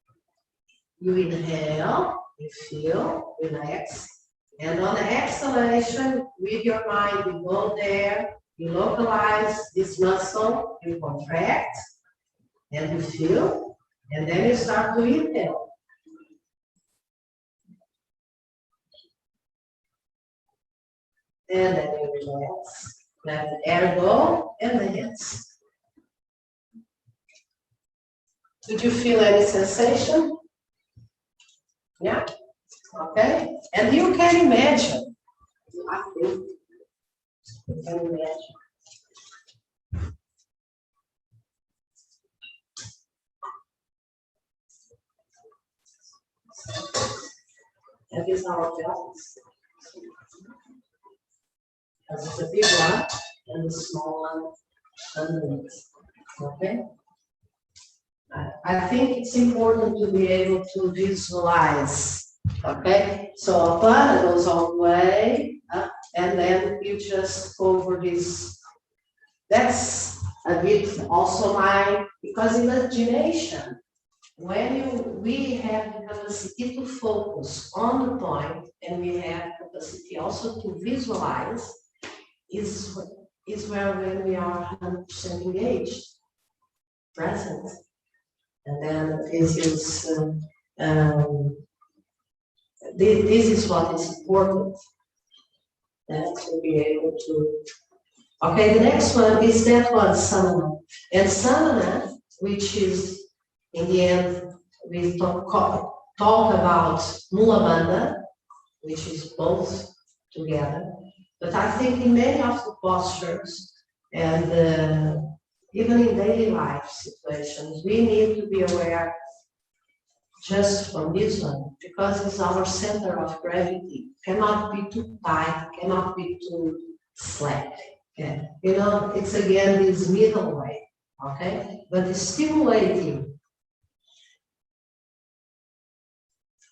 You inhale, you feel, relax, and on the exhalation, with your mind, you go there, you localize this muscle, you contract, and you feel, and then you start to inhale. And then you relax, let the air go, and the hands. Did you feel any sensation? Yeah? Okay? And you can imagine. I think you can imagine. That is our pelvis. There's a big one and a small one underneath. Okay? I think it's important to be able to visualize. Okay? So Apana goes all the way up, and then you just cover this. That's a bit also because imagination, we have the capacity to focus on the point and we have capacity also to visualize, is where when we are 100% engaged, present. And then this is what is important, to be able to. Okay, the next one is that one, samana. And samana, which is in the end, we talk about mula bandha, which is both together. But I think in many of the postures and even in daily life situations, we need to be aware just from this one, because it's our center of gravity. Cannot be too tight, cannot be too slack. Okay? You know, it's again this middle way, okay? But it's stimulating.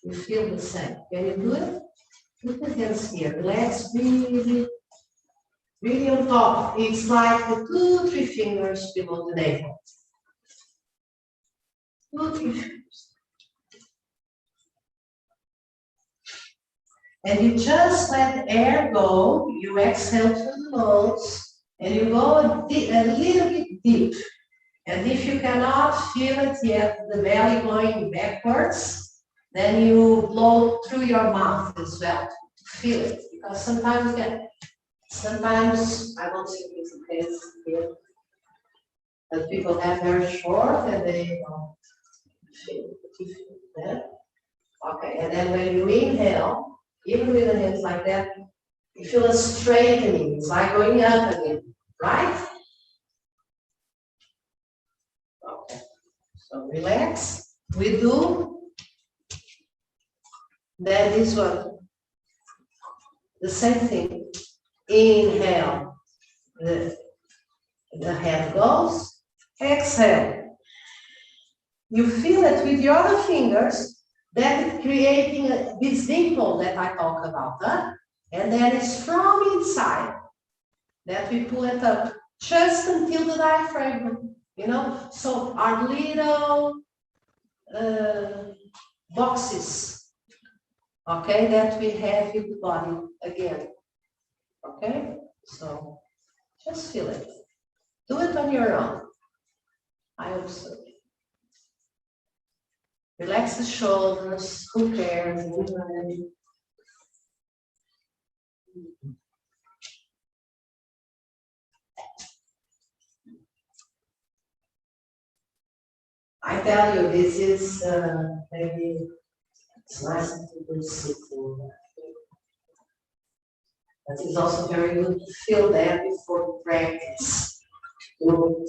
You feel the same. Can you do it? Put the hands here. Relax, really on top. It's like the 2-3 fingers below the navel. 2-3 fingers. And you just let air go. You exhale through the nose, and you go a little bit deep. And if you cannot feel it yet, the belly going backwards, then you blow through your mouth as well to feel it. Because sometimes I don't think it's the case here, but people have very short and they don't feel that. Okay, and then when you inhale, even with the hands like that, you feel a straightening. It's like going up again, right? Okay, so relax. We do. Then this one, the same thing. Inhale, the head goes. Exhale. You feel it with your other fingers, that creating this dimple that I talk about, huh? And then it's from inside that we pull it up just until the diaphragm, you know? So our little boxes, okay, that we have in the body again, okay? So just feel it. Do it on your own. I observe. Relax the shoulders, who cares? I tell you, this is maybe it's nice to do sitting. But it's also very good to feel that before practice. To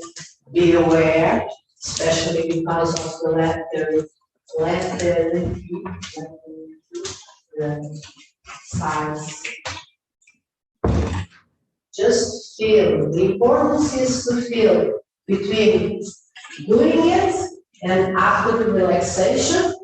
be aware, especially because of the lateral sides. Just feel. The importance is to feel between doing it and after the relaxation.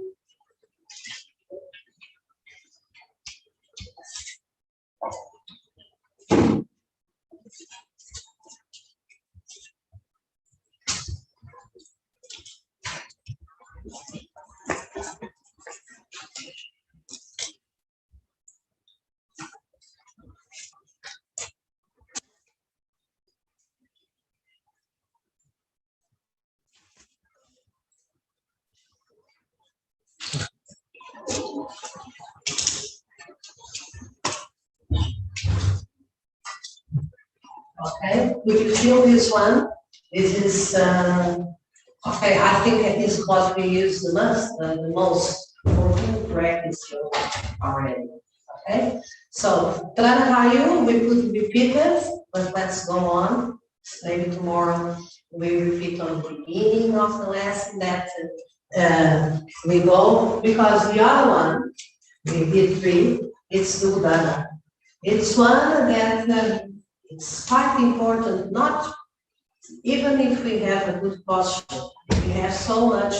Okay, would you feel this one? This is, okay, I think it is what we use the most for practice already. Okay, so Pranavayu, we could repeat it, but let's go on. Maybe tomorrow we repeat on the beginning of the lesson that we go, because the other one, we did 3, it's the Udana. It's one that it's quite important, not even if we have a good posture, we have so much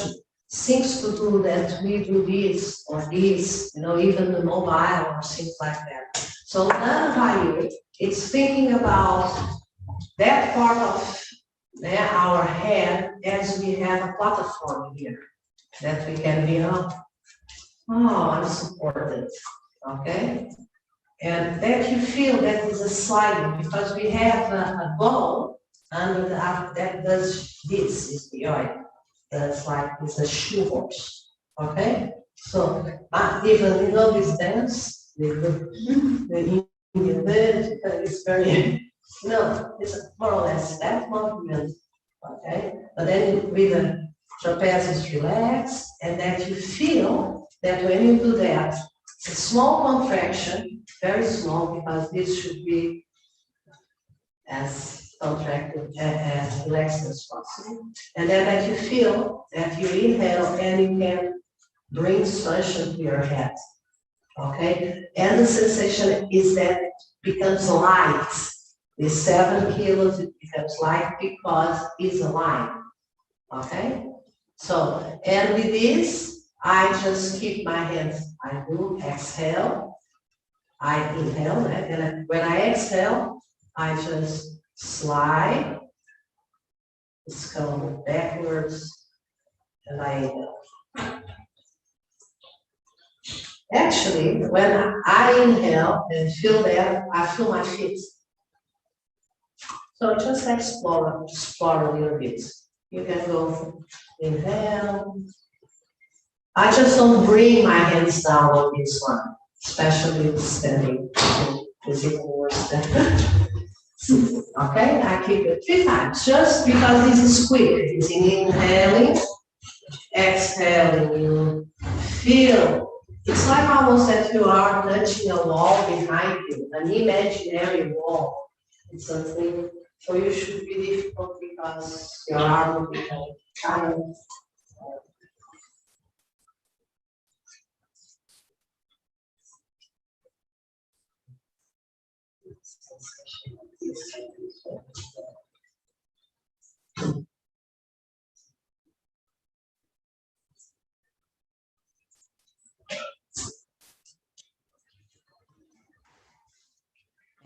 things to do that we do this or this, you know, even the mobile or things like that. So Pranavayu it's thinking about that part of our head as we have a platform here that we can be on. Oh, I'm supported, okay? And that you feel that is a sliding because we have a ball under the that does this is the oil. That's like it's a shoehorse, okay? So even this dance, the Indian dance, it's very it's more or less that movement, okay? But then with the trapezius relaxed, and that you feel that when you do that, it's a small contraction, very small, because this should be as contracted, as relaxed as possible. And then that you feel that you inhale and you can bring suction to your head, okay? And the sensation is that it becomes light. The 7 kilos, it becomes light because it's aligned, okay? So, and with this, I just keep my hands, I do exhale, I inhale, and when I exhale, I just slide, the skull backwards, and I inhale. Actually, when I inhale and feel that, I feel my feet. So just explore a little bit. You can go inhale. I just don't bring my hands down on this one, especially standing. It's even worse than okay, I keep it 3 times, just because this is quick. It's inhaling, exhaling, you feel. It's like almost that you are touching a wall behind you, an imaginary wall. It's something, so you should be difficult because your arm will become tired.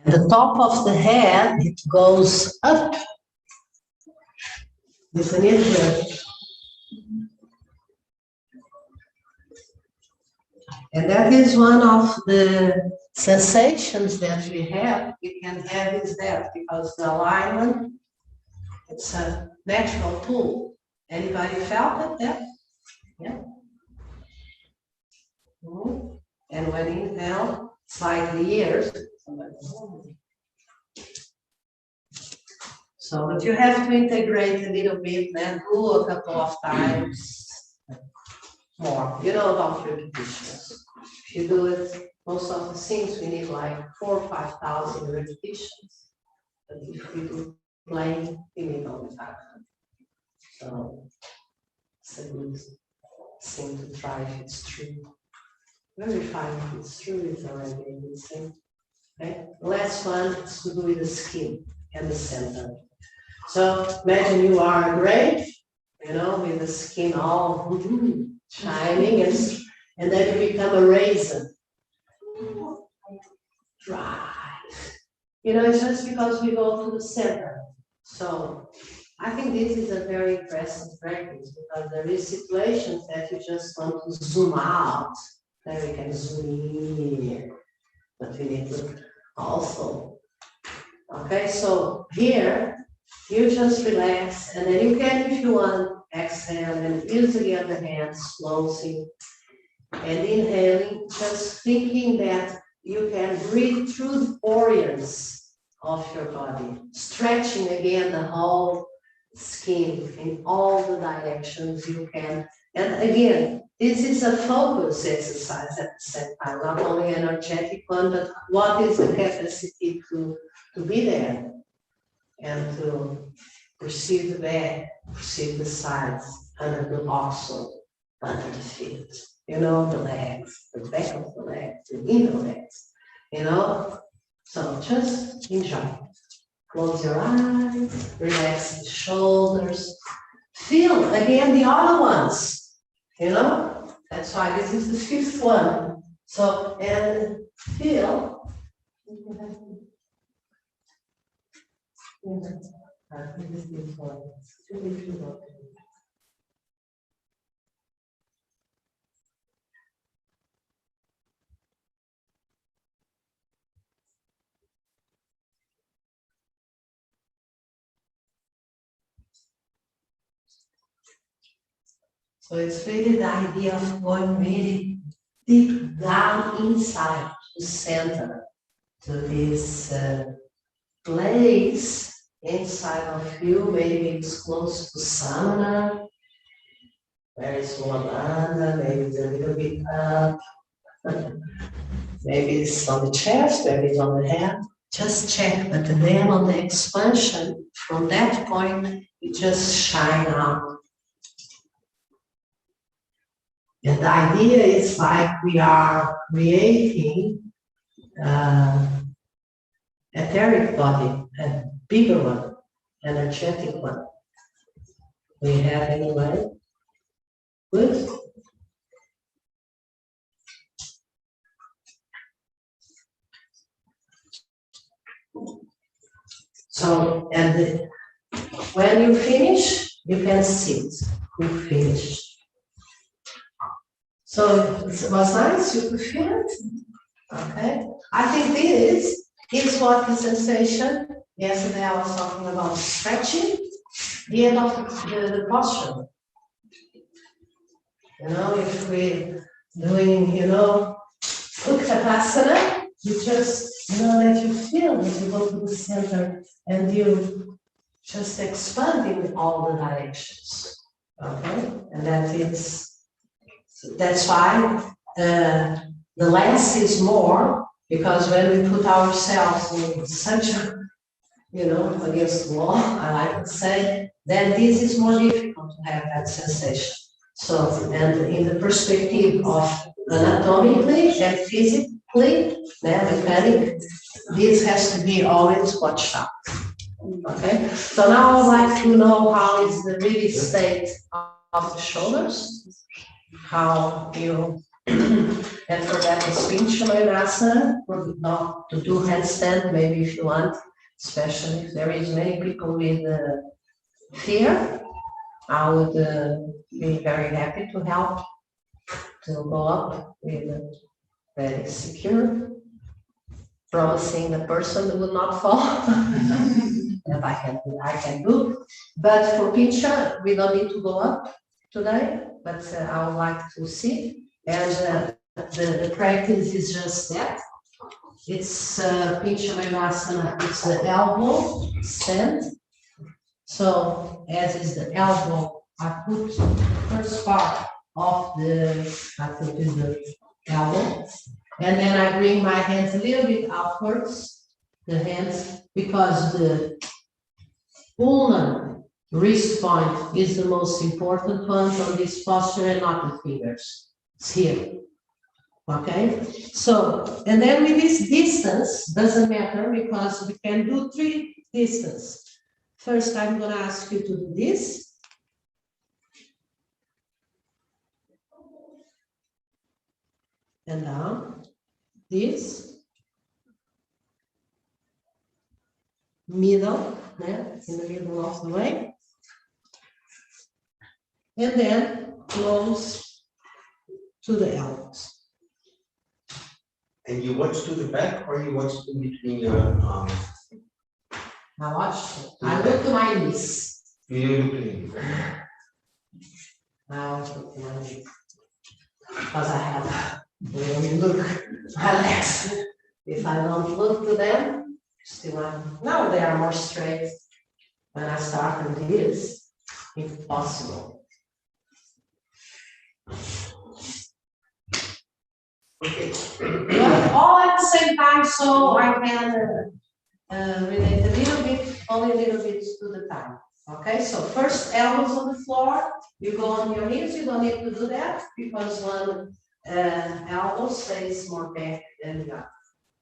And the top of the head, it goes up. Isn't it good? And that is one of the sensations that we can have is that, because the alignment, it's a natural tool. Anybody felt it there? Yeah. And when inhale, it's like the ears. So, but you have to integrate a little bit, then do a couple of times more. You know about repetitions. If you do it, most of the things we need like 4,000 or 5,000 repetitions. But if we do plain, we need only 500. So it's a good thing to try if it's true. Verify if it's true, it's already a good thing. Okay? The last one is to do with the skin and the center. So imagine you are a grape, with the skin all shining, and then you become a raisin. Dry. It's just because we go to the center. So I think this is a very impressive practice because there is situations that you just want to zoom out. Then we can zoom in, but we need to also. Okay, so here you just relax, and then you can, if you want, exhale and use again the hands slowly and inhaling, just thinking that you can breathe through the pores of your body, stretching again the whole skin in all the directions you can. And again, this is a focus exercise at the same time, not only energetic one, but what is the capacity to be there and to perceive the back, perceive the sides, under the also under the feet, the legs, the back of the legs, the inner legs, So just enjoy. Close your eyes, relax the shoulders. Feel again the other ones, That's why this is the 5th one. So, and feel. I think this is one. If you want. So it's really the idea of going really deep down inside the center to this place inside of you. Maybe it's close to Samana, where is Mulamanda, maybe it's a little bit up, maybe it's on the chest, maybe it's on the head. Just check, but then on the expansion, from that point, you just shine out. And the idea is like we are creating etheric body, a bigger one, energetic one. We have anyway. Good. So, and when you finish, you can sit. You finish. So it was nice, you could feel it. Okay. I think this is what the sensation. Yesterday I was talking about stretching, the end of the posture. You know, if we're doing, Uttanasana, you just, that you feel as you go to the center and you just expand in all the directions. Okay? And that's why the less is more, because when we put ourselves in such a, against the wall, I like to say, then this is more difficult to have that sensation. So, and in the perspective of anatomically and physically, mechanic, this has to be always watched out. Okay, so now I would like to know how is the really state of the shoulders, how you, and for that is Pincha Mayurasana, for not to do handstand, maybe if you want, especially if there is many people with fear, I would be very happy to help to go up with very secure, promising the person will not fall. That I can do. But for Pincha, we don't need to go up today, but I would like to see. And the practice is just that. It's Pincha Mayurasana, it's the elbow stand. So as is the elbow, I put the first part of the elbow, and then I bring my hands a little bit outwards, the hands, because the ulnar wrist point is the most important one on this posture and not the fingers. It's here. Okay, so, and then with this distance, doesn't matter because we can do 3 distance. First, I'm going to ask you to do this. And down. This. Middle, in the middle of the way. And then close to the elbows. And you watch to the back or you watch in between your arms? Now watch. I look to my knees. You look in. Now I look to my knees. Because I have, when you look, my legs. If I don't look to them, still now they are more straight. When I start with this, impossible. Okay. But all at the same time, so I can relate a little bit, only a little bit to the time. Okay, so first elbows on the floor, you go on your knees, you don't need to do that because one elbow stays more back than the other.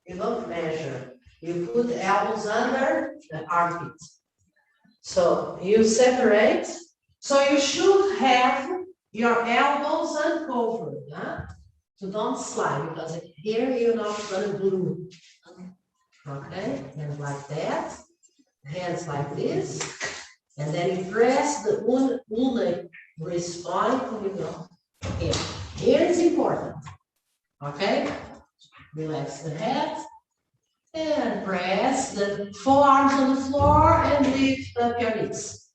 You don't measure. You put the elbows under the armpit. So you separate. So you should have your elbows uncovered. Huh? So don't slide because here you're not going to glue. Okay, and like that. hands like this, and then you press the ulnar wrist point, you go. Here. Here is important. Okay? Relax the head. And press the forearms on the floor and lift up your knees.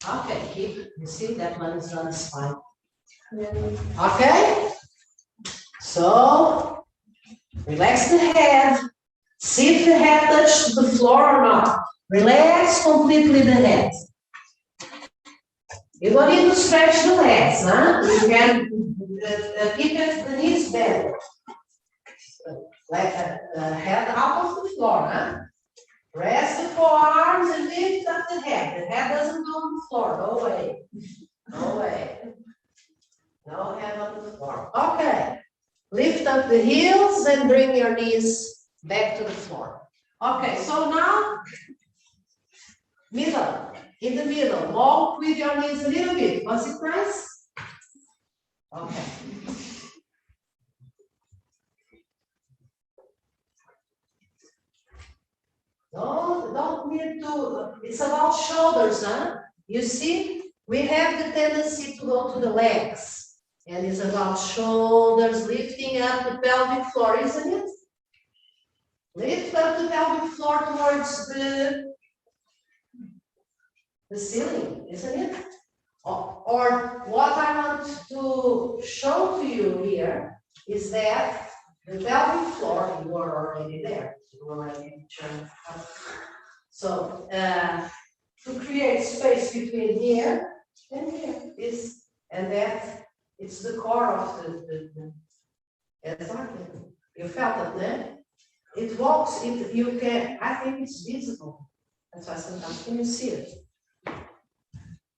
Okay, keep, you see that one is on the spine. Okay? So, relax the head. See if the head touches the floor or not. Relax completely the head. You don't need to stretch the legs, huh? You can keep the knees bent. Like head out of the floor, huh? Rest the forearms and lift up the head. The head doesn't go on the floor. No way. No way. No head on the floor. Okay. Lift up the heels and bring your knees back to the floor. Okay, so now, middle. In the middle. Walk with your knees a little bit. Was it nice? Okay. Don't need to, it's about shoulders, huh? You see, we have the tendency to go to the legs. And it's about shoulders, lifting up the pelvic floor, isn't it? Lift up the pelvic floor towards the ceiling, isn't it? Or what I want to show to you here is that the pelvic floor, you are already there. You already turned up. So to create space between here and here is, and that it's the core of the exactly. You felt it, no? It walks, you can, I think it's visible. That's why sometimes can you see it?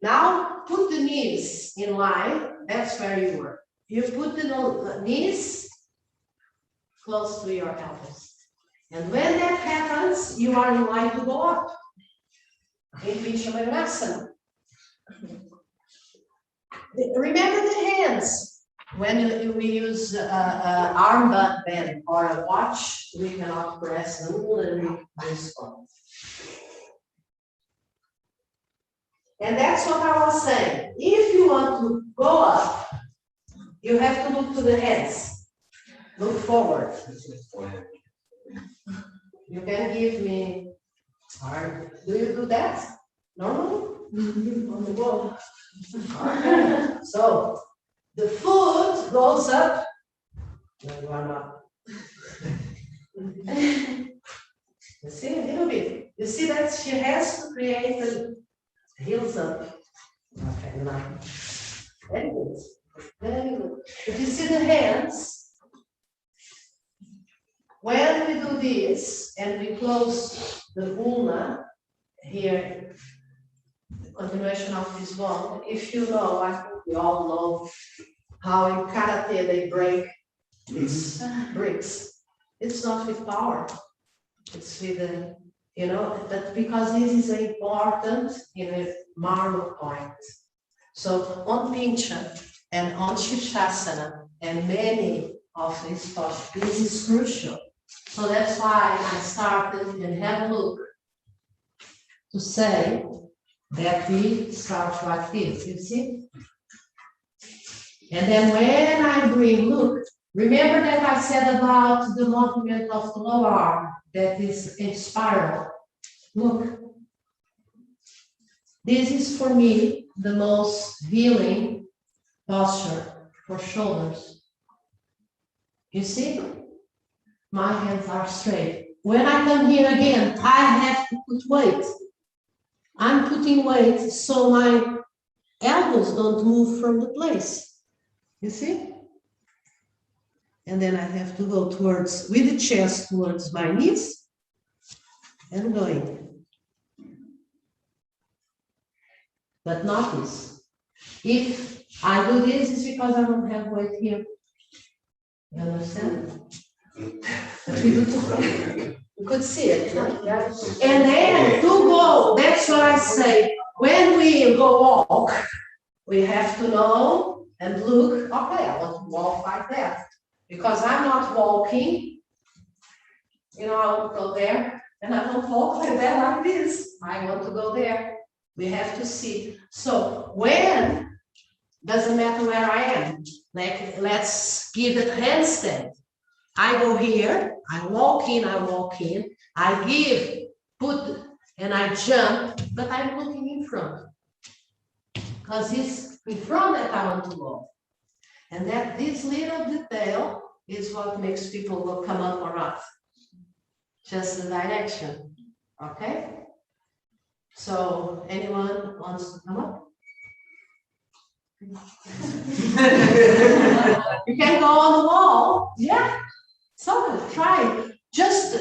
Now put the knees in line, that's where you were. You put the knees close to your elbows. And when that happens, you are in line to go up. In Vishamanasana. Remember the hands. When we use arm band or a watch, we cannot press the wool and we respond. And that's what I was saying. If you want to go up, you have to look to the hands. Look forward. You can give me, do you do that? Normally? On the wall. Okay. So the foot goes up. No, you are not. You see a little bit. You see that she has to create the heels up. Okay, now. Very good. Very good. If you see the hands, when we do this and we close the ulna here, the continuation of this bone, if you know, I think we all know how in karate they break these bricks. It's not with power, it's with the, you know, that because this is important in a marble point. So on Pincha and on Shirshasana and many of these postures, this is crucial. So that's why I started and have a look to say that we start like this, you see? And then when I bring, look, remember that I said about the movement of the lower arm that is in spiral. Look, this is for me the most healing posture for shoulders. You see? My hands are straight. When I come here again, I have to put weight. I'm putting weight so my elbows don't move from the place. You see? And then I have to go towards, with the chest towards my knees and going. But notice, if I do this, it's because I don't have weight here. You understand? But we do together. You could see it. No? And then to go, that's why I say, when we go walk, we have to know and look, okay, I want to walk like that. Because I'm not walking, you know, I would go there, and I don't walk like that like this. I want to go there. We have to see. So when, doesn't matter where I am, like let's give it handstand. I go here, I walk in, I give, put, and I jump, but I'm looking in front. Because it's in front that I want to go. And that this little detail is what makes people will come up or not. Just the direction, okay? So anyone wants to come up? You can go on the wall, yeah. So try, just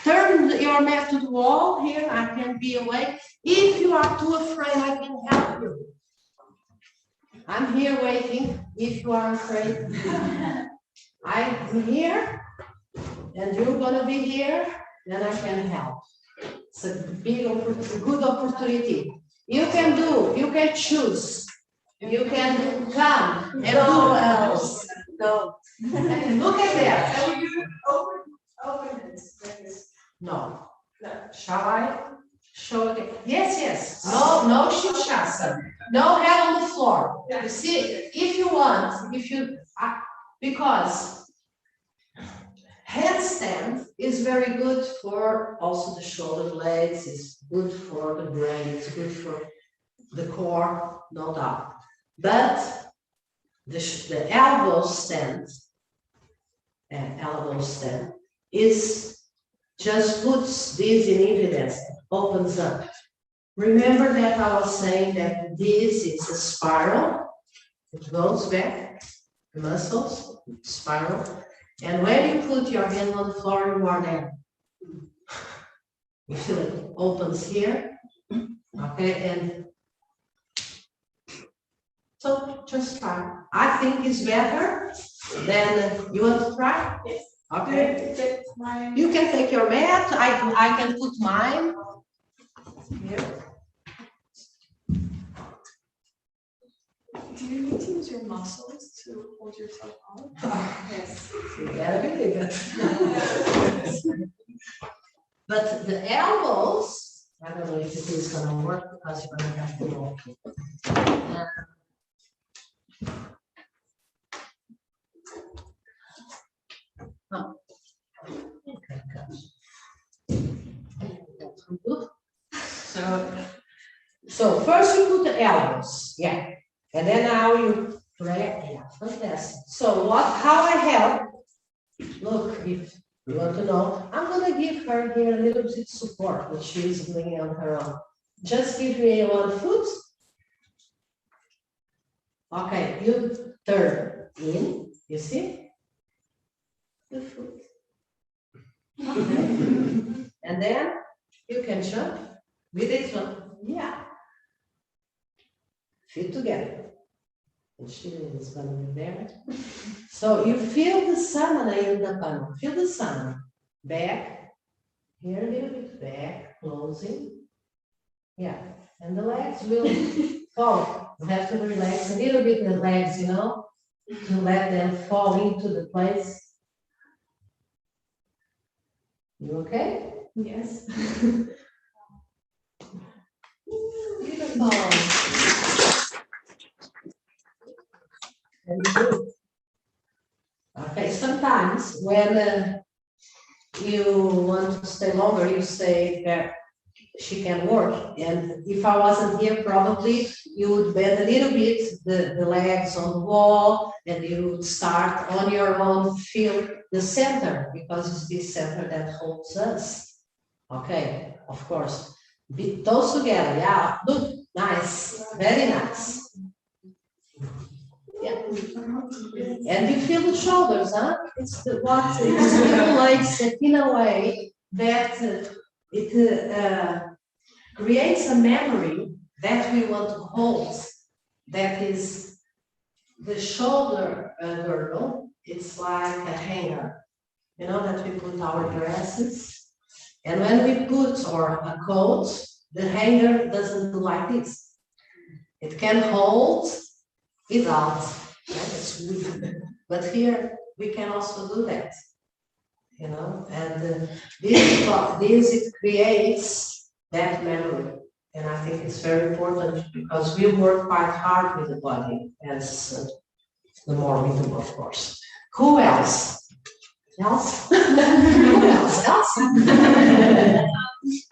turn your mat to the wall here, I can be away. If you are too afraid, I can help you. I'm here waiting, if you are afraid. I'm here, and you're gonna be here, then I can help. It's a big, good opportunity. You can do, you can choose. You can come and do else. No. Look at that. So you open this, like this. No. No. Shall I show it? Yes, yes. No shishasa. No head on the floor. You see, if you want, because handstand is very good for also the shoulder blades, it's good for the brain, it's good for the core, no doubt. But the elbow stand is just puts this in evidence, opens up. Remember that I was saying that this is a spiral, it goes back, the muscles, spiral, and when you put your hand on the floor, you are there. You feel it opens here, okay, and so just try. I think it's better than, you want to try? Yes. Okay. You can take your mat, I can put mine here. Do you need to use your muscles to hold yourself up? Yes. You gotta believe it. But the elbows, I don't know if it is gonna work because you're gonna have to walk. Oh. Okay, good. So first you put the elbows, yeah, and then now you pray, yeah, fantastic. So how I help? Look, if you want to know, I'm gonna give her here a little bit support, which she's doing on her own. Just give me one foot. Okay, you turn in, you see? The foot. Okay. And then you can jump with this one. Yeah. Feet together. And she is gonna be there. So you feel the samana in the palm. Feel the samana. Back. Here a little bit back. Closing. Yeah. And the legs will fall. You have to relax a little bit the legs, you know, to let them fall into the place. You okay? Yes. Beautiful. Very good. Okay, sometimes when you want to stay longer, you say that she can work. And if I wasn't here, probably you would bend a little bit the legs on the wall and you would start on your own, feel the center, because it's this center that holds us. Okay, of course. Those together, yeah, good, nice, very nice. Yeah. And you feel the shoulders, huh? It's what stimulates it in a way that it creates a memory that we want to hold. That is the shoulder girdle. It's like a hanger, you know, that we put our dresses. And when we put or a coat, the hanger doesn't do like this. It can hold without. That's weird. But here we can also do that. you know, and this it creates that memory. And I think it's very important because we work quite hard with the body as the more we do, of course. Who else? Else? Who else? Else?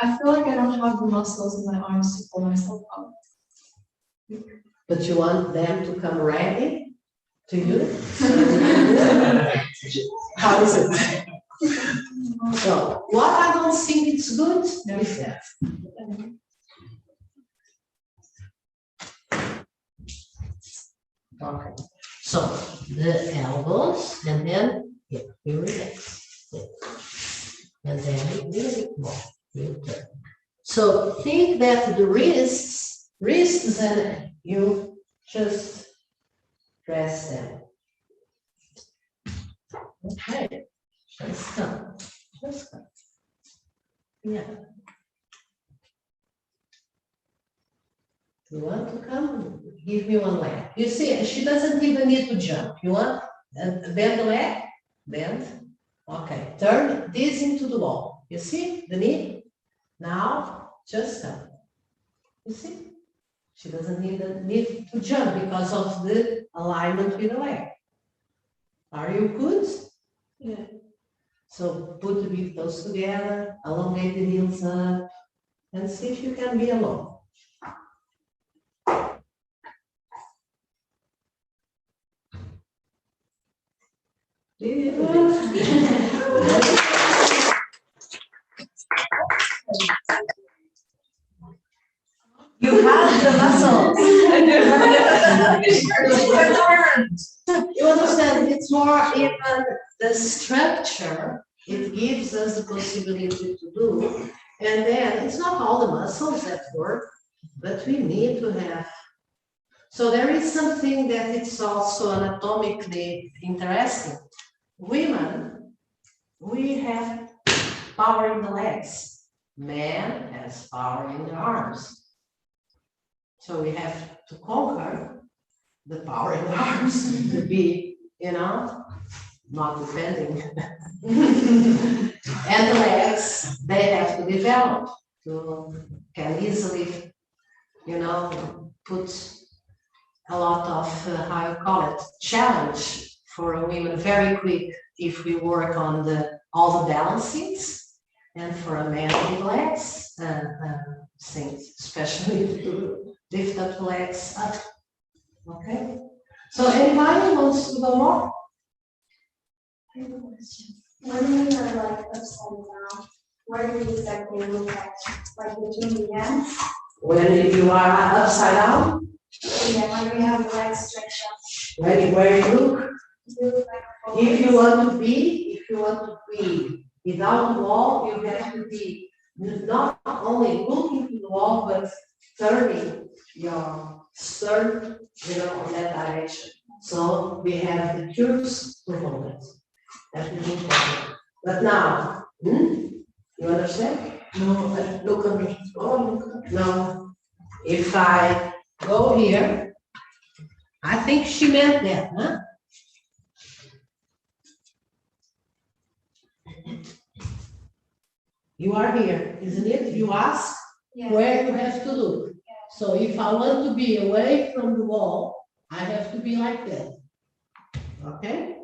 I feel like I don't have the muscles in my arms to pull myself up. But you want them to come ready to you? How is it? So, what I don't think it's good is that. Okay, so the elbows and then we relax. Yeah. And then a little bit more. You turn. So think that the wrists and you just press them. Okay, just come. Yeah. You want to come? Give me one leg. You see, she doesn't even need to jump. You want? Bend the leg? Bend. Okay, turn this into the wall. You see the knee? Now, just come. You see? She doesn't need to jump because of the alignment with the leg. Are you good? Yeah. So put the big toes together, elongate the heels up, and see if you can be alone. You have the muscles. You understand, it's more even the structure, it gives us the possibility to do. And then it's not all the muscles that work, but we need to have. So there is something that it's also anatomically interesting. Women, we have power in the legs. Man has power in the arms. So we have to conquer the power in the arms to be, you know, not depending. And the legs, they have to develop to can easily, you know, put a lot of, how you call it, challenge for a woman very quick if we work on all the balancings, and for a man with legs, things, especially to lift up the legs up. Okay? So anybody wants to go more? I have a question. When we are like upside down, where do we exactly look at? Like between the hands? When you are upside down, Yeah, when we have the legs stretched out. where you look, We look like if you want to be without the wall, you have to be not only looking to the wall, but turning your stern, you know, in that direction. So we have the curves to hold it. That is important. But now, you understand? No, look at me. Oh, look at me. No. If I go here, I think she meant that, huh? You are here, isn't it? You ask Yeah. where you have to look. So if I want to be away from the wall, I have to be like that. Okay?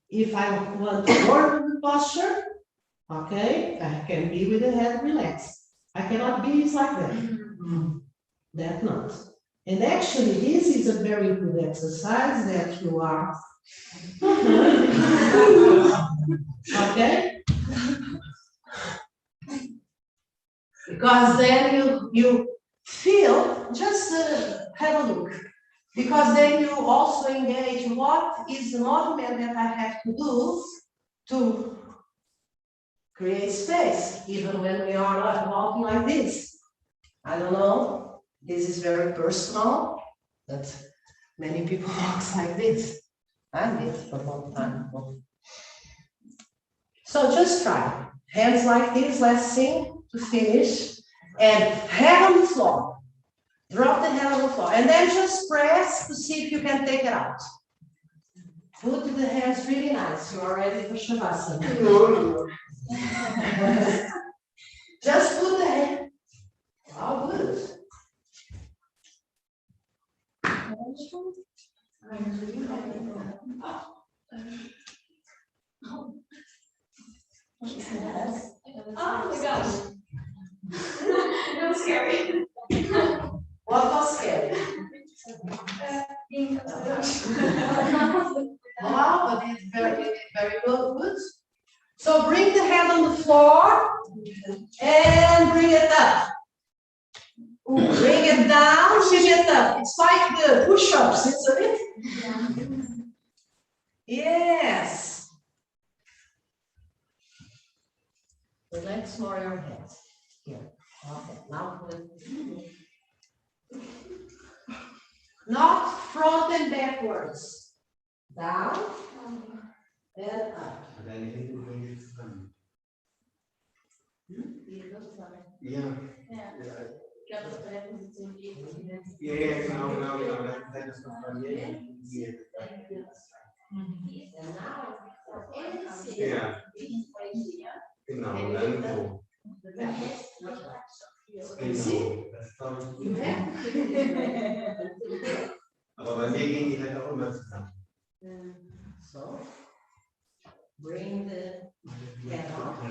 If I want to work with the posture, okay, I can be with the head relaxed. I cannot be like that. That not. And actually, this is a very good exercise that you are. Okay? Because then you feel, just have a look. Because then you also engage what is the movement that I have to do to create space, even when we are like walking like this. I don't know, this is very personal, but many people walk like this. I did for a long time. So just try. Hands like this, let's see, to finish. And head on the floor. Drop the head on the floor. And then just press to see if you can take it out. Put the hands really nice. You are ready for Shavasana. No, Just put the hand. Oh, good. Oh my gosh. That was scary. What was scary? Being Wow, but it's very good. So bring the hand on the floor and bring it up. Bring it down, bring it up. It's like the push-ups, isn't it? Yes. Relax more your hands. Here. Okay. Now put it. Not front and backwards. Down and up. but then you need to bring it to come. Yeah. No, that is not fun. Yeah. And now, for anything, Ja, genau, dann so. Genau, das kommt. you have. Aber bei mir gehen die halt auch immer zusammen. So, bring the head up.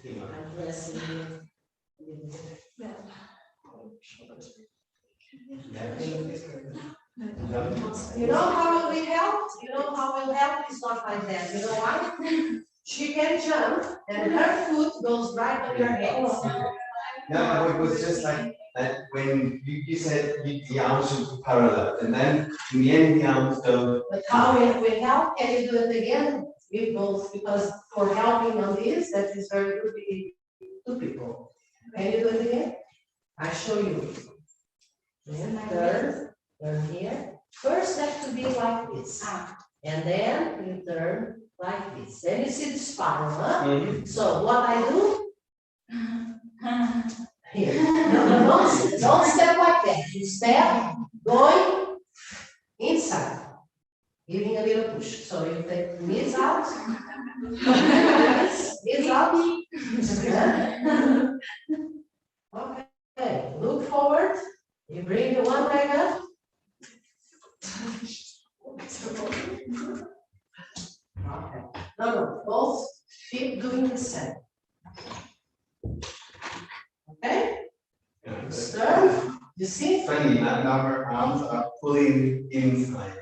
I'm pressing you. You know how we help? You know how we'll help? It's not like that. You know why? She can jump and her foot goes right on your head. Yeah, it was just like that when you said the arms should be parallel, and then in the end the arms go. But how we help? Can you do it again? We both, because for helping on this, that is very good with two people. Can you do it again? I show you. And turn here. First have to be like this. And then you turn like this. Then you see the spiral, huh? Mhm. So what I do? Here. No, don't step like that. You step going inside. Giving a little push. So you take knees out. Knees out. Okay, look forward. You bring the one leg up. Okay. No, both feet doing the same. Okay? Yeah, it's Turn. You see? funny, now her arms are pulling inside.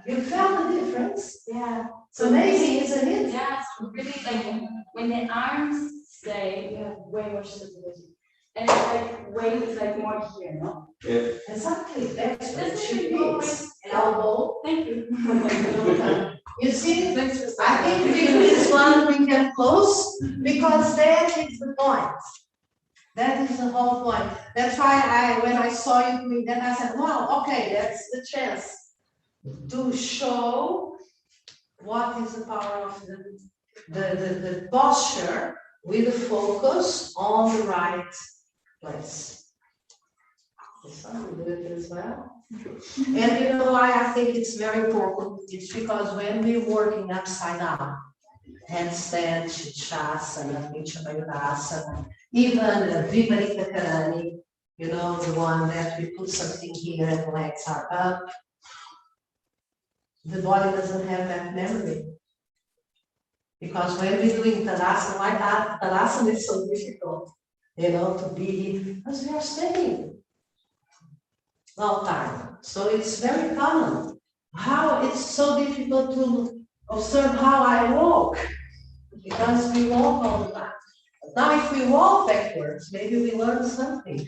You felt the difference? Yeah. It's amazing, isn't it? Yeah, it's really like when the arms stay, you have way more stability. And it's like weight is like more here, no? Yeah. Exactly. That's what it Doesn't should it be. always- Elbow. Thank you. You see, I think we do this one, bring them close, because that is the point. That is the whole point. That's why when I saw you doing that, I said, wow, okay, that's the chance to show what is the power of the posture with the focus on the right place. This one, we do it as well. And you know why I think it's very important? It's because when we're working upside down, handstand, Shikshasana, Mayurasana, even Viparita Karani, you know, the one that we put something here and the legs are up, the body doesn't have that memory. Because when we're doing Tadasana like that, Tadasana is so difficult, you know, to be, because we are standing all time. So it's very common. How it's so difficult to observe how I walk, because we walk all the time. Now if we walk backwards, maybe we learn something.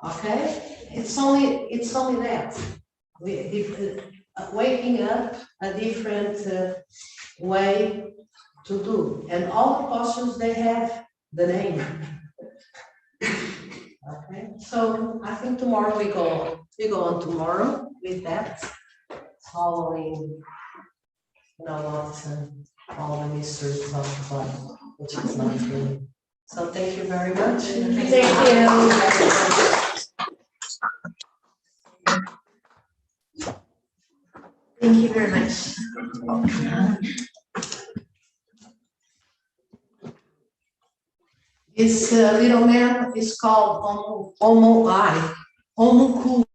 Okay? It's only that. Waking up a different way to do. And all the postures, they have the name. Okay, so I think tomorrow we go on tomorrow with that, following, you know, what all the mysteries of the body, which is not good. So thank you very much. Thank you. Thank you very much. This little man is called Homo Cool.